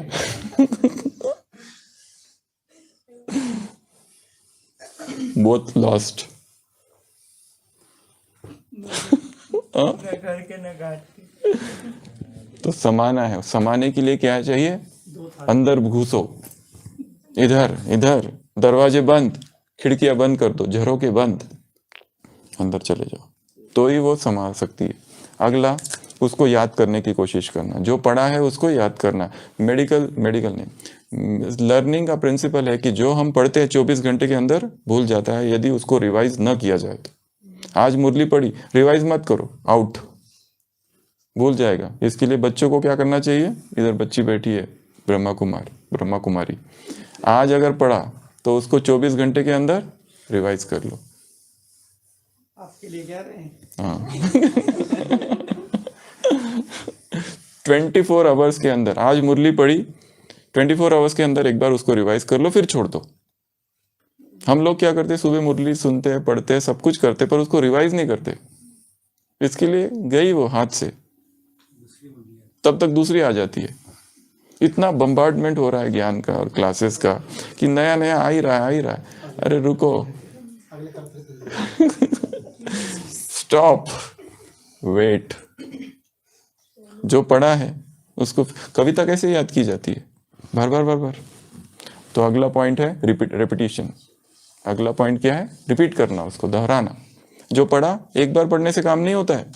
Both lost. तो समाना है, समाने के लिए क्या चाहिए? अंदर घुसो, इधर इधर, दरवाजे बंद, खिड़कियां बंद कर दो, झरोके बंद, अंदर चले जाओ, तो ही वो संभाल सकती है। अगला, उसको याद करने की कोशिश करना, जो पढ़ा है उसको याद करना। मेडिकल नहीं, लर्निंग का प्रिंसिपल है कि जो हम पढ़ते हैं 24 घंटे के अंदर भूल जाता है, यदि उसको रिवाइज न किया जाए तो। आज मुरली पढ़ी, रिवाइज मत करो, आउट, भूल जाएगा। इसके लिए बच्चों को क्या करना चाहिए? इधर बच्ची बैठी है, ब्रह्मा कुमारी, आज अगर पढ़ा तो उसको 24 घंटे के अंदर रिवाइज कर लो। आपके लिए कह रहे हैं? हाँ। 24 आवर्स के अंदर, आज मुरली पढ़ी, 24 आवर्स के अंदर एक बार उसको रिवाइज कर लो, फिर छोड़ दो। हम लोग क्या करते हैं, सुबह मुरली सुनते हैं, पढ़ते हैं, सब कुछ करते, पर उसको रिवाइज नहीं करते। इसके लिए गई वो हाथ से, तब तक दूसरी आ जाती है। इतना बम्बार्डमेंट हो रहा है ज्ञान का और क्लासेस का कि नया नया आ ही रहा है। अरे रुको, स्टॉप, वेट। जो पढ़ा है उसको, कविता कैसे याद की जाती है? बार बार। तो अगला पॉइंट है रिपीटिशन। अगला पॉइंट क्या है? रिपीट करना, उसको दोहराना। जो पढ़ा, एक बार पढ़ने से काम नहीं होता है।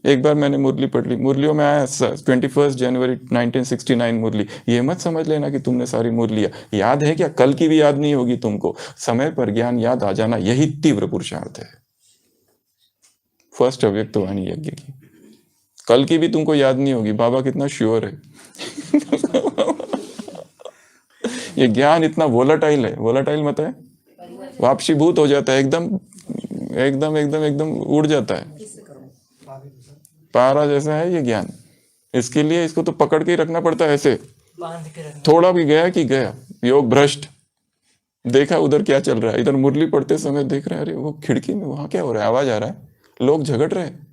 एक बार मैंने मुरली पढ़ ली, मुरलियों में आया 21 जनवरी 1969 मुरली, ये मत समझ लेना कि तुमने सारी मुरलियां याद है क्या? कल की भी याद नहीं होगी तुमको। समय पर ज्ञान याद आ जाना, यही तीव्र पुरुषार्थ है। फर्स्ट अव्यक्तवाणी यज्ञ की कल की भी तुमको याद नहीं होगी। बाबा कितना श्योर है। ये ज्ञान इतना वोलाटाइल है, वोलाटाइल मत है, वापसीभूत हो जाता है, एकदम उड़ जाता है, पारा जैसा है ये ज्ञान। इसके लिए इसको तो पकड़ के ही रखना पड़ता है, ऐसे थोड़ा भी गया कि गया। योग भ्रष्ट, देखा उधर क्या चल रहा है, इधर मुरली पढ़ते समय देख रहे हैं, अरे वो खिड़की में वहां क्या हो रहा है, आवाज आ रहा है, लोग झगड़ रहे हैं।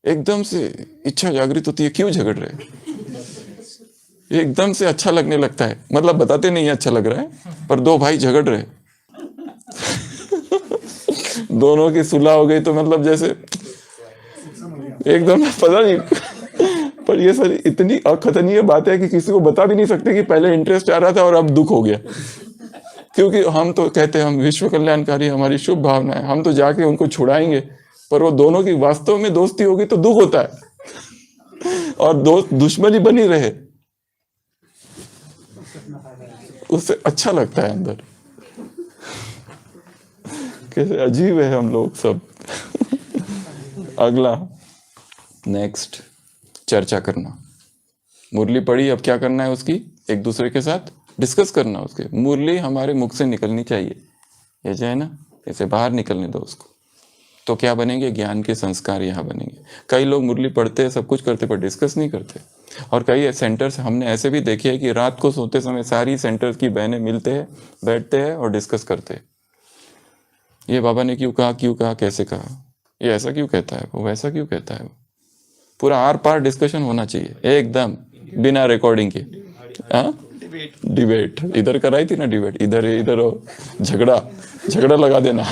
एकदम से इच्छा जागृत होती है, क्यों झगड़ रहे हैं? एकदम से अच्छा लगने लगता है, मतलब बताते नहीं है अच्छा लग रहा है, पर 2 भाई झगड़ रहे, दोनों की सुलह हो गई, तो मतलब जैसे एकदम पता नहीं। पर ये सारी इतनी अकथनीय बात है कि किसी को बता भी नहीं सकते कि पहले इंटरेस्ट आ रहा था और अब दुख हो गया। क्योंकि हम तो कहते हैं हम विश्व कल्याणकारी, हमारी शुभ भावना है, हम तो जाके उनको छुड़ाएंगे, पर वो दोनों की वास्तव में दोस्ती होगी तो दुख होता है, और दोस्त दुश्मनी बनी रहे उससे अच्छा लगता है अंदर। कैसे अजीब है हम लोग सब। अगला, नेक्स्ट, चर्चा करना। मुरली पढ़ी, अब क्या करना है उसकी, एक दूसरे के साथ डिस्कस करना उसके। मुरली हमारे मुख से निकलनी चाहिए, ये जो है ना, इसे बाहर निकलने दो उसको। तो क्या बनेंगे, ज्ञान के संस्कार यहाँ बनेंगे। कई लोग मुरली पढ़ते हैं, सब कुछ करते, पर डिस्कस नहीं करते। और कई सेंटर्स हमने ऐसे भी देखे हैं कि रात को सोते समय सारी सेंटर्स की बहनें मिलते हैं, बैठते हैं और डिस्कस करते हैं। ये बाबा ने क्यों कहा, कैसे कहा, ये ऐसा क्यों कहता है, वो वैसा क्यों कहता है। पूरा आर पार डिस्कशन होना चाहिए एकदम, बिना रिकॉर्डिंग के। डिबेट इधर कराई थी ना, डिबेट इधर इधर झगड़ा लगा देना।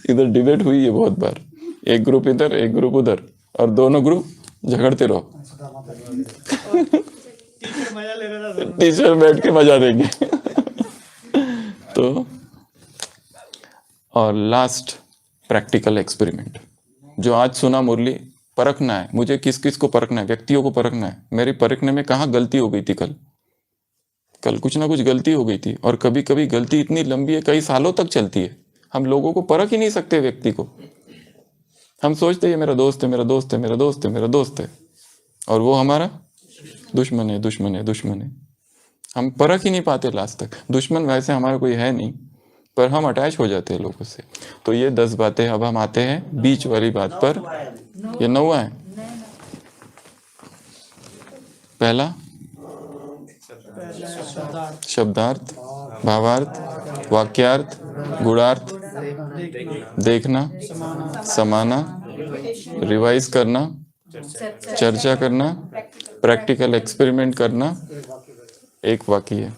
इधर डिबेट हुई है बहुत बार, एक ग्रुप इधर एक ग्रुप उधर, और दोनों ग्रुप झगड़ते रहो। टीचर बैठ के मजा देंगे। तो और लास्ट, प्रैक्टिकल एक्सपेरिमेंट। जो आज सुना मुरली, परखना है मुझे, किस किस को परखना है, व्यक्तियों को परखना है। मेरी परखने में कहाँ गलती हो गई थी, कल कुछ ना कुछ गलती हो गई थी। और कभी कभी गलती इतनी लंबी है, कई सालों तक चलती है। हम लोगों को परख ही नहीं सकते व्यक्ति को। हम सोचते हैं मेरा दोस्त है, मेरा दोस्त है, मेरा दोस्त है, मेरा दोस्त है, और वो हमारा दुश्मन है, दुश्मन है, दुश्मन है। हम परख ही नहीं पाते लास्ट तक। दुश्मन वैसे हमारा कोई है नहीं, पर हम अटैच हो जाते हैं लोगों से। तो ये 10 बातें। अब हम आते हैं बीच वाली बात पर। ये 9 है। पहला शब्दार्थ, भावार्थ, वाक्यार्थ, गुणार्थ, देखना, समाना, रिवाइज करना, चर्चा करना, प्रैक्टिकल एक्सपेरिमेंट करना, एक वाक्य है।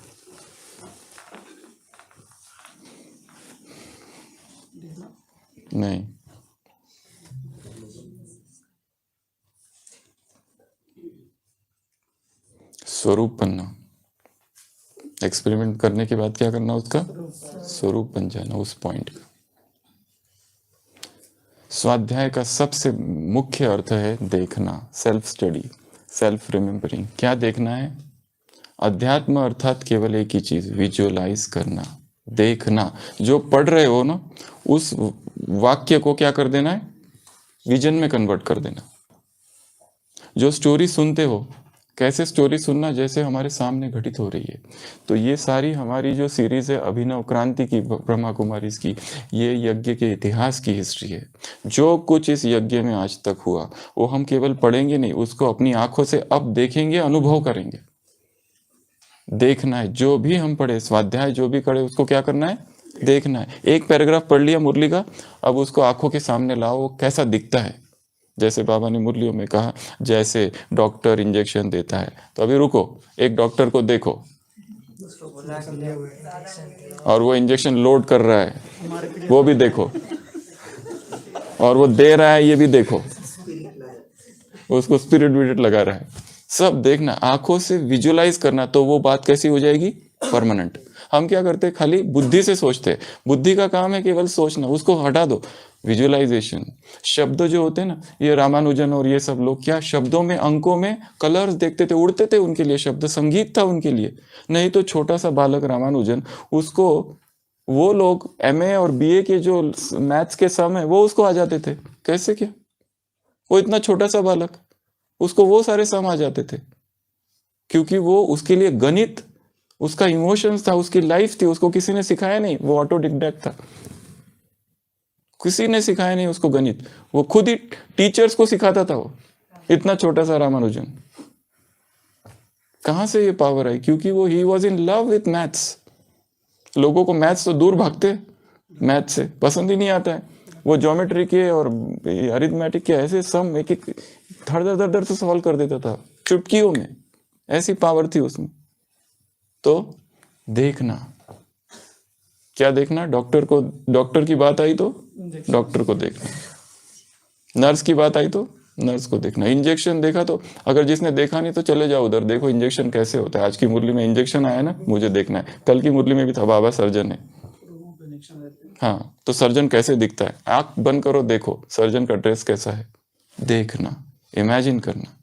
नहीं, स्वरूप बनना। एक्सपेरिमेंट करने के बाद क्या करना, उसका स्वरूप बन जाना, उस पॉइंट का। स्वाध्याय का सबसे मुख्य अर्थ है देखना, सेल्फ स्टडी, सेल्फ रिमेम्बरिंग। क्या देखना है? अध्यात्म अर्थात केवल एक ही चीज, विजुअलाइज करना, देखना। जो पढ़ रहे हो ना, उस वाक्य को क्या कर देना है, विजन में कन्वर्ट कर देना। जो स्टोरी सुनते हो, कैसे स्टोरी सुनना, जैसे हमारे सामने घटित हो रही है। तो ये सारी हमारी जो सीरीज है अभिनव क्रांति की, ब्रह्मा कुमारी की, ये यज्ञ के इतिहास की हिस्ट्री है। जो कुछ इस यज्ञ में आज तक हुआ, वो हम केवल पढ़ेंगे नहीं, उसको अपनी आंखों से अब देखेंगे, अनुभव करेंगे। देखना है, जो भी हम पढ़े, स्वाध्याय जो भी करे, उसको क्या करना है, देखना है। एक पैराग्राफ पढ़ लिया मुरली का, अब उसको आंखों के सामने लाओ, वो कैसा दिखता है। जैसे बाबा ने मुरलियों में कहा, जैसे डॉक्टर इंजेक्शन देता है, तो अभी रुको, एक डॉक्टर को देखो और वो इंजेक्शन लोड कर रहा है, वो भी देखो, और वो दे रहा है, ये भी देखो, उसको स्पिरिट विरिट लगा रहा है, सब देखना, आंखों से विजुअलाइज करना। तो वो बात कैसी हो जाएगी, परमानेंट। हम क्या करते, खाली बुद्धि से सोचते। बुद्धि का काम है केवल सोचना, उसको हटा दो। विजुअलाइजेशन, शब्द जो होते हैं ना, ये रामानुजन और ये सब लोग क्या शब्दों में, अंकों में कलर्स देखते थे, उड़ते थे उनके लिए, शब्द संगीत था उनके लिए। नहीं तो छोटा सा बालक रामानुजन, उसको वो लोग MA और BA के जो मैथ्स के सम है, वो उसको आ जाते थे। कैसे, क्या, वो इतना छोटा सा बालक, उसको वो सारे सम आ जाते थे, क्योंकि वो, उसके लिए गणित उसका इमोशंस था, उसकी लाइफ थी, उसको किसी ने सिखाया नहीं, वो ऑटोडिडक्ट था, किसी ने सिखाया नहीं उसको गणित, वो खुद ही टीचर्स को सिखाता था। वो इतना छोटा सा रामानुजन, कहां से ये पावर आई? क्योंकि वो he was in love with maths. लोगों को मैथ्स तो दूर भागते, मैथ्स से पसंद ही नहीं आता है। वो ज्योमेट्री के और अरिथमेटिक के ऐसे सम एक एक धड़ से सॉल्व कर देता था चुटकियों में, ऐसी पावर थी उसमें। तो देखना, क्या देखना, डॉक्टर को, डॉक्टर की बात आई तो डॉक्टर को देखना, नर्स की बात आई तो नर्स को देखना, इंजेक्शन देखा तो, अगर जिसने देखा नहीं तो चले जाओ उधर, देखो इंजेक्शन कैसे होता है। आज की मुरली में इंजेक्शन आया ना, मुझे देखना है। कल की मुरली में भी था, बाबा सर्जन है, हाँ, तो सर्जन कैसे दिखता है, आंख बंद करो, देखो सर्जन का ड्रेस कैसा है, देखना, इमेजिन करना,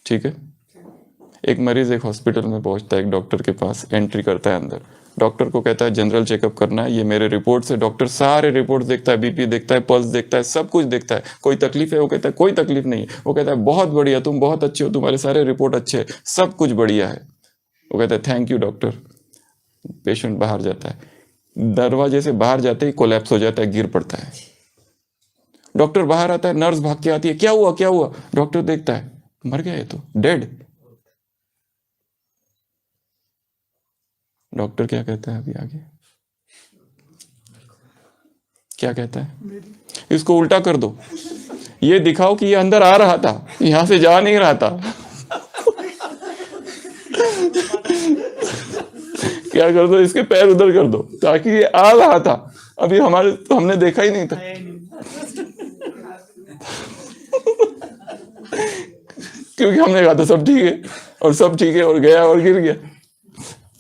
ठीक है। एक मरीज एक हॉस्पिटल में पहुंचता है, एक डॉक्टर के पास एंट्री करता है अंदर, डॉक्टर को कहता है जनरल चेकअप करना है, ये मेरे रिपोर्ट्स है। डॉक्टर सारे रिपोर्ट्स देखता है, बीपी देखता है, पल्स देखता है, सब कुछ देखता है। कोई तकलीफ है? वो कहता है कोई तकलीफ नहीं है। वो कहता है बहुत बढ़िया, तुम बहुत अच्छे हो, तुम्हारे सारे रिपोर्ट अच्छे हैं, सब कुछ बढ़िया है। वो कहता है थैंक यू डॉक्टर। पेशेंट बाहर जाता है, दरवाजे से बाहर जाते ही कोलैप्स हो जाता है, गिर पड़ता है। डॉक्टर बाहर आता है, नर्स भाग के आती है, क्या हुआ क्या हुआ? डॉक्टर देखता है मर गया, ये तो डेड। डॉक्टर क्या कहता है अभी आगे? क्या कहता है? इसको उल्टा कर दो, ये दिखाओ कि ये अंदर आ रहा था, यहां से जा नहीं रहा था। क्या कर दो, इसके पैर उधर कर दो ताकि ये आ रहा था, अभी हमने देखा ही नहीं था। क्योंकि हमने कहा था सब ठीक है, और सब ठीक है, और गया और गिर गया।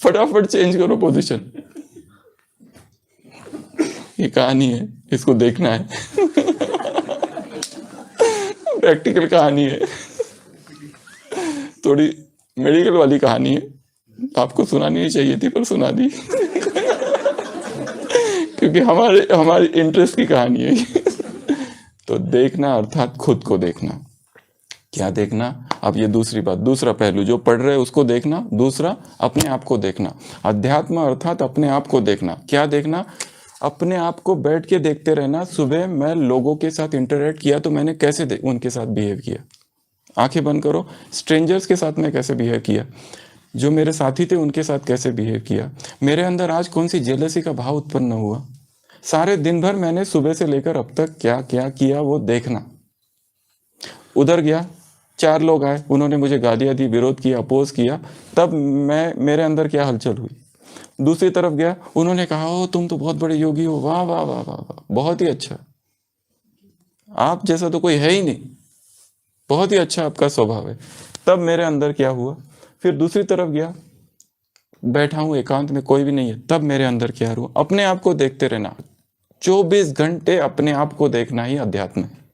फटाफट चेंज करो पोजीशन। ये कहानी है, इसको देखना है। प्रैक्टिकल कहानी है, थोड़ी मेडिकल वाली कहानी है। आपको सुनानी नहीं चाहिए थी पर सुना दी। क्योंकि हमारे इंटरेस्ट की कहानी है। तो देखना अर्थात खुद को देखना। क्या देखना? अब ये दूसरी बात, दूसरा पहलू, जो पढ़ रहे उसको देखना, दूसरा अपने आप को देखना। अध्यात्म अर्थात अपने आप को देखना। क्या देखना? अपने आप को बैठ के देखते रहना। सुबह मैं लोगों के साथ इंटरेक्ट किया तो मैंने कैसे उनके साथ बिहेव किया। आंखें बंद करो, स्ट्रेंजर्स के साथ मैं कैसे बिहेव किया, जो मेरे साथी थे उनके साथ कैसे बिहेव किया, मेरे अंदर आज कौन सी जेलसी का भाव उत्पन्न हुआ। सारे दिन भर मैंने सुबह से लेकर अब तक क्या क्या किया वो देखना। उधर गया, 4 लोग आए, उन्होंने मुझे गालियां दी, विरोध किया, अपोज किया, तब मेरे अंदर क्या हलचल हुई। दूसरी तरफ गया, उन्होंने कहा ओ तुम तो बहुत बड़े योगी हो, वाह वाह वाह वाह वाह, बहुत ही अच्छा, आप जैसा तो कोई है ही नहीं, बहुत ही अच्छा आपका स्वभाव है। तब मेरे अंदर क्या हुआ। फिर दूसरी तरफ गया, बैठा हूं एकांत में, कोई भी नहीं है, तब मेरे अंदर क्या हुआ। अपने आप को देखते रहना, 24 घंटे अपने आप को देखना ही अध्यात्म है।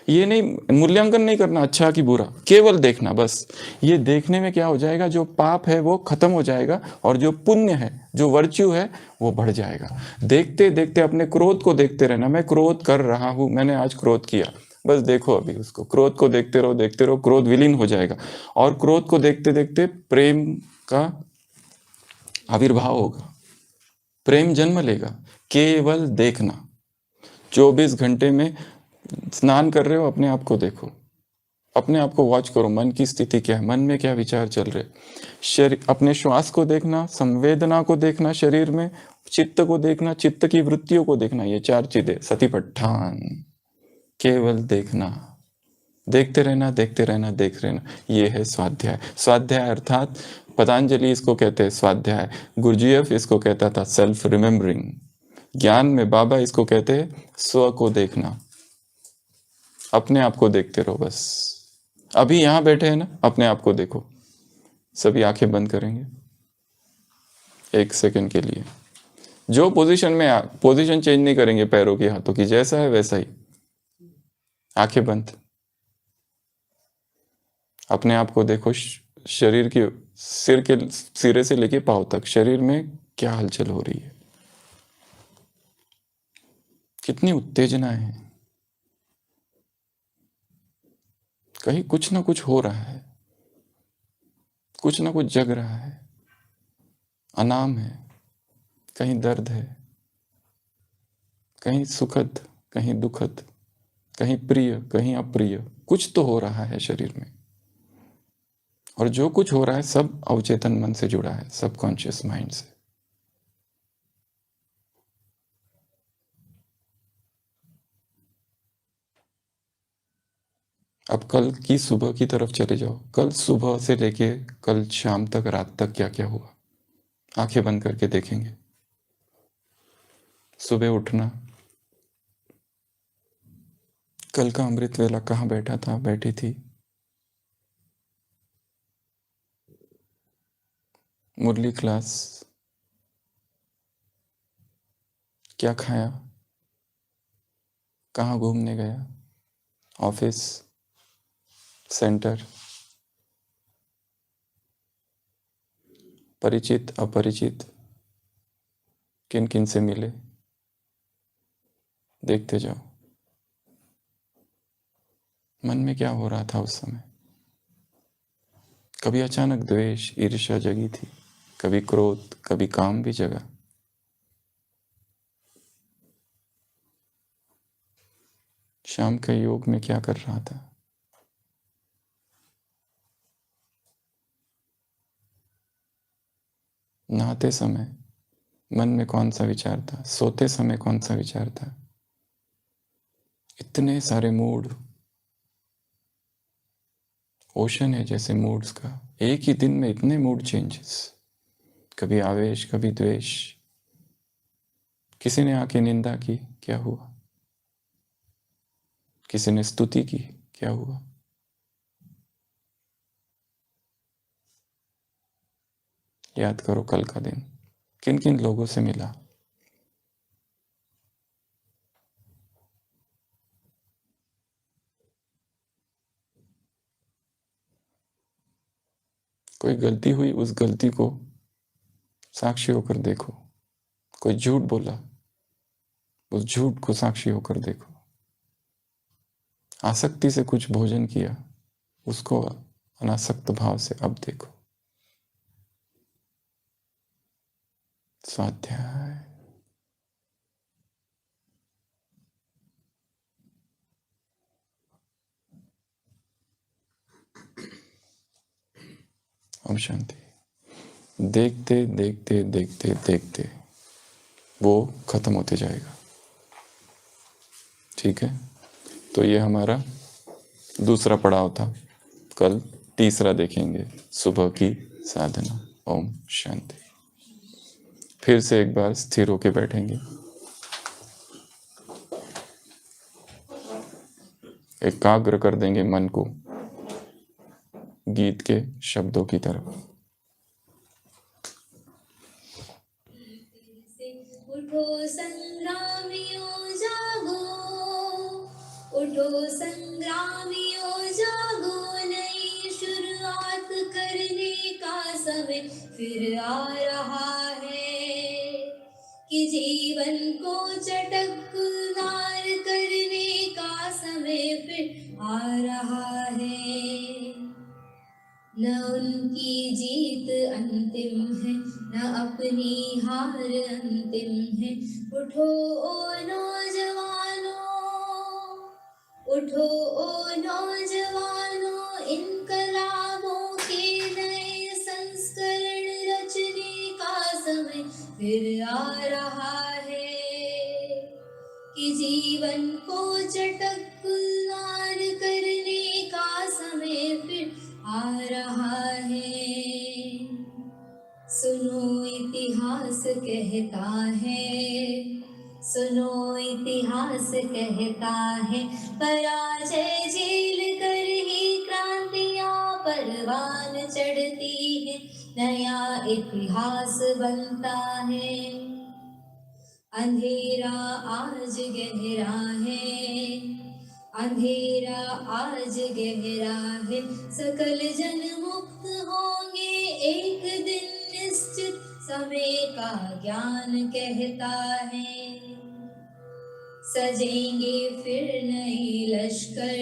ये नहीं मूल्यांकन नहीं करना अच्छा कि बुरा, केवल देखना बस। ये देखने में क्या हो जाएगा, जो पाप है वो खत्म हो जाएगा और जो पुण्य है, जो वर्च्यू है वो बढ़ जाएगा। देखते देखते अपने क्रोध को देखते रहना। मैं क्रोध कर रहा हूं, मैंने आज क्रोध किया, बस देखो अभी उसको, क्रोध को देखते रहो, क्रोध विलीन हो जाएगा। और क्रोध को देखते देखते प्रेम का आविर्भाव होगा, प्रेम जन्म लेगा। केवल देखना। 24 घंटे में स्नान कर रहे हो, अपने आप को देखो, अपने आप को वॉच करो, मन की स्थिति क्या है, मन में क्या विचार चल रहे। शरीर, अपने श्वास को देखना, संवेदना को देखना शरीर में, चित्त को देखना, चित्त की वृत्तियों को देखना। ये 4 चीजें सतीपट्ठान। केवल देखना, देखते रहना, देखते रहना, देख रहना। ये है स्वाध्याय। स्वाध्याय अर्थात पतंजलि इसको कहते हैं स्वाध्याय, गुरुजीएफ इसको कहता था सेल्फ रिमेम्बरिंग, ज्ञान में बाबा इसको कहते हैं स्व को देखना। अपने आप को देखते रहो बस। अभी यहां बैठे हैं ना, अपने आप को देखो। सभी आंखें बंद करेंगे 1 सेकंड के लिए। जो पोजीशन में, पोजीशन चेंज नहीं करेंगे पैरों की, हाथों की, जैसा है वैसा ही। आंखें बंद, अपने आप को देखो। शरीर की, सिर के सिरे से लेके पांव तक शरीर में क्या हलचल हो रही है, कितनी उत्तेजना है। कहीं कुछ ना कुछ हो रहा है, कुछ ना कुछ जग रहा है, अनाम है, कहीं दर्द है, कहीं सुखद, कहीं दुखद, कहीं प्रिय, कहीं अप्रिय, कुछ तो हो रहा है शरीर में। और जो कुछ हो रहा है सब अवचेतन मन से जुड़ा है, सबकॉन्शियस माइंड से। अब कल की सुबह की तरफ चले जाओ। कल सुबह से लेके कल शाम तक, रात तक क्या क्या हुआ, आंखें बंद करके देखेंगे। सुबह उठना, कल का अमृत वेला कहाँ बैठा था, बैठी थी, मुरली क्लास, क्या खाया, कहाँ घूमने गया, ऑफिस, सेंटर, परिचित अपरिचित किन किन से मिले, देखते जाओ मन में क्या हो रहा था उस समय। कभी अचानक द्वेष ईर्ष्या जगी थी, कभी क्रोध, कभी काम भी जगा। शाम के योग में क्या कर रहा था? नहाते समय मन में कौन सा विचार था? सोते समय कौन सा विचार था? इतने सारे मूड, ओशन है जैसे मूड्स का। एक ही दिन में इतने मूड चेंजेस, कभी आवेश, कभी द्वेष। किसी ने आके निंदा की, क्या हुआ? किसी ने स्तुति की, क्या हुआ? याद करो कल का दिन, किन किन लोगों से मिला? कोई गलती हुई, उस गलती को साक्षी होकर देखो। कोई झूठ बोला, उस झूठ को साक्षी होकर देखो। आसक्ति से कुछ भोजन किया, उसको अनासक्त भाव से अब देखो। स्वाध्याय। ओम शांति। देखते देखते देखते देखते वो खत्म होते जाएगा। ठीक है, तो ये हमारा दूसरा पड़ाव था। कल तीसरा देखेंगे, सुबह की साधना। ओम शांति। फिर से एक बार स्थिर होके बैठेंगे, एकाग्र कर देंगे मन को गीत के शब्दों की तरफ। उठो संग्रामियों जागो, उठो संग्रामियों जागो, नई शुरुआत करने का समय फिर आ रहा है। कि जीवन को चटकदार करने का समय फिर आ रहा है। न उनकी जीत अंतिम है, न अपनी हार अंतिम है। उठो ओ नौजवानों, उठो ओ नौजवानों, इनकलाबों के नए संस्करण रचने का समय फिर आ रहा है। कि जीवन को चटकदार करने का समय फिर आ रहा है। सुनो इतिहास कहता है, सुनो इतिहास कहता है, पराजय झेल कर ही क्रांतियां परवान चढ़ती है, नया इतिहास बनता है। अंधेरा आज गहरा है, अंधेरा आज गहरा है, सकल जन मुक्त होंगे एक दिन निश्चित, समय का ज्ञान कहता है। सजेंगे फिर नए लश्कर,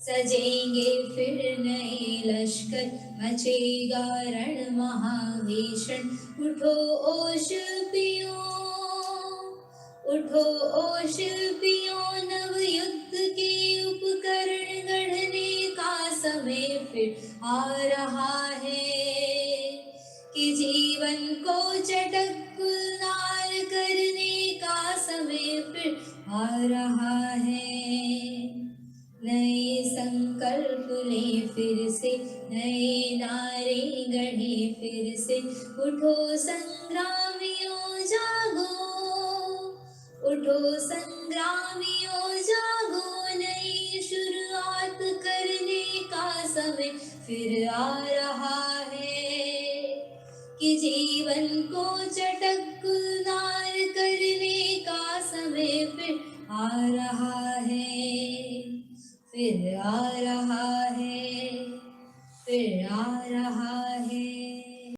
सजेंगे फिर नए लश्कर, मचेगा रण महाभीषण। उठो ओ शिल्पियों, उठो ओ शिल्पियों, नव युद्ध के उपकरण गढ़ने का समय फिर आ रहा है। कि जीवन को चटकदार करने का समय फिर आ रहा है। नए संकल्प ले फिर से, नए नारे गढ़े फिर से। उठो संग्रामियों जागो, उठो संग्रामियों जागो, नई शुरुआत करने का समय फिर आ रहा है। कि जीवन को चटकदार करने का समय फिर आ रहा है, फिर आ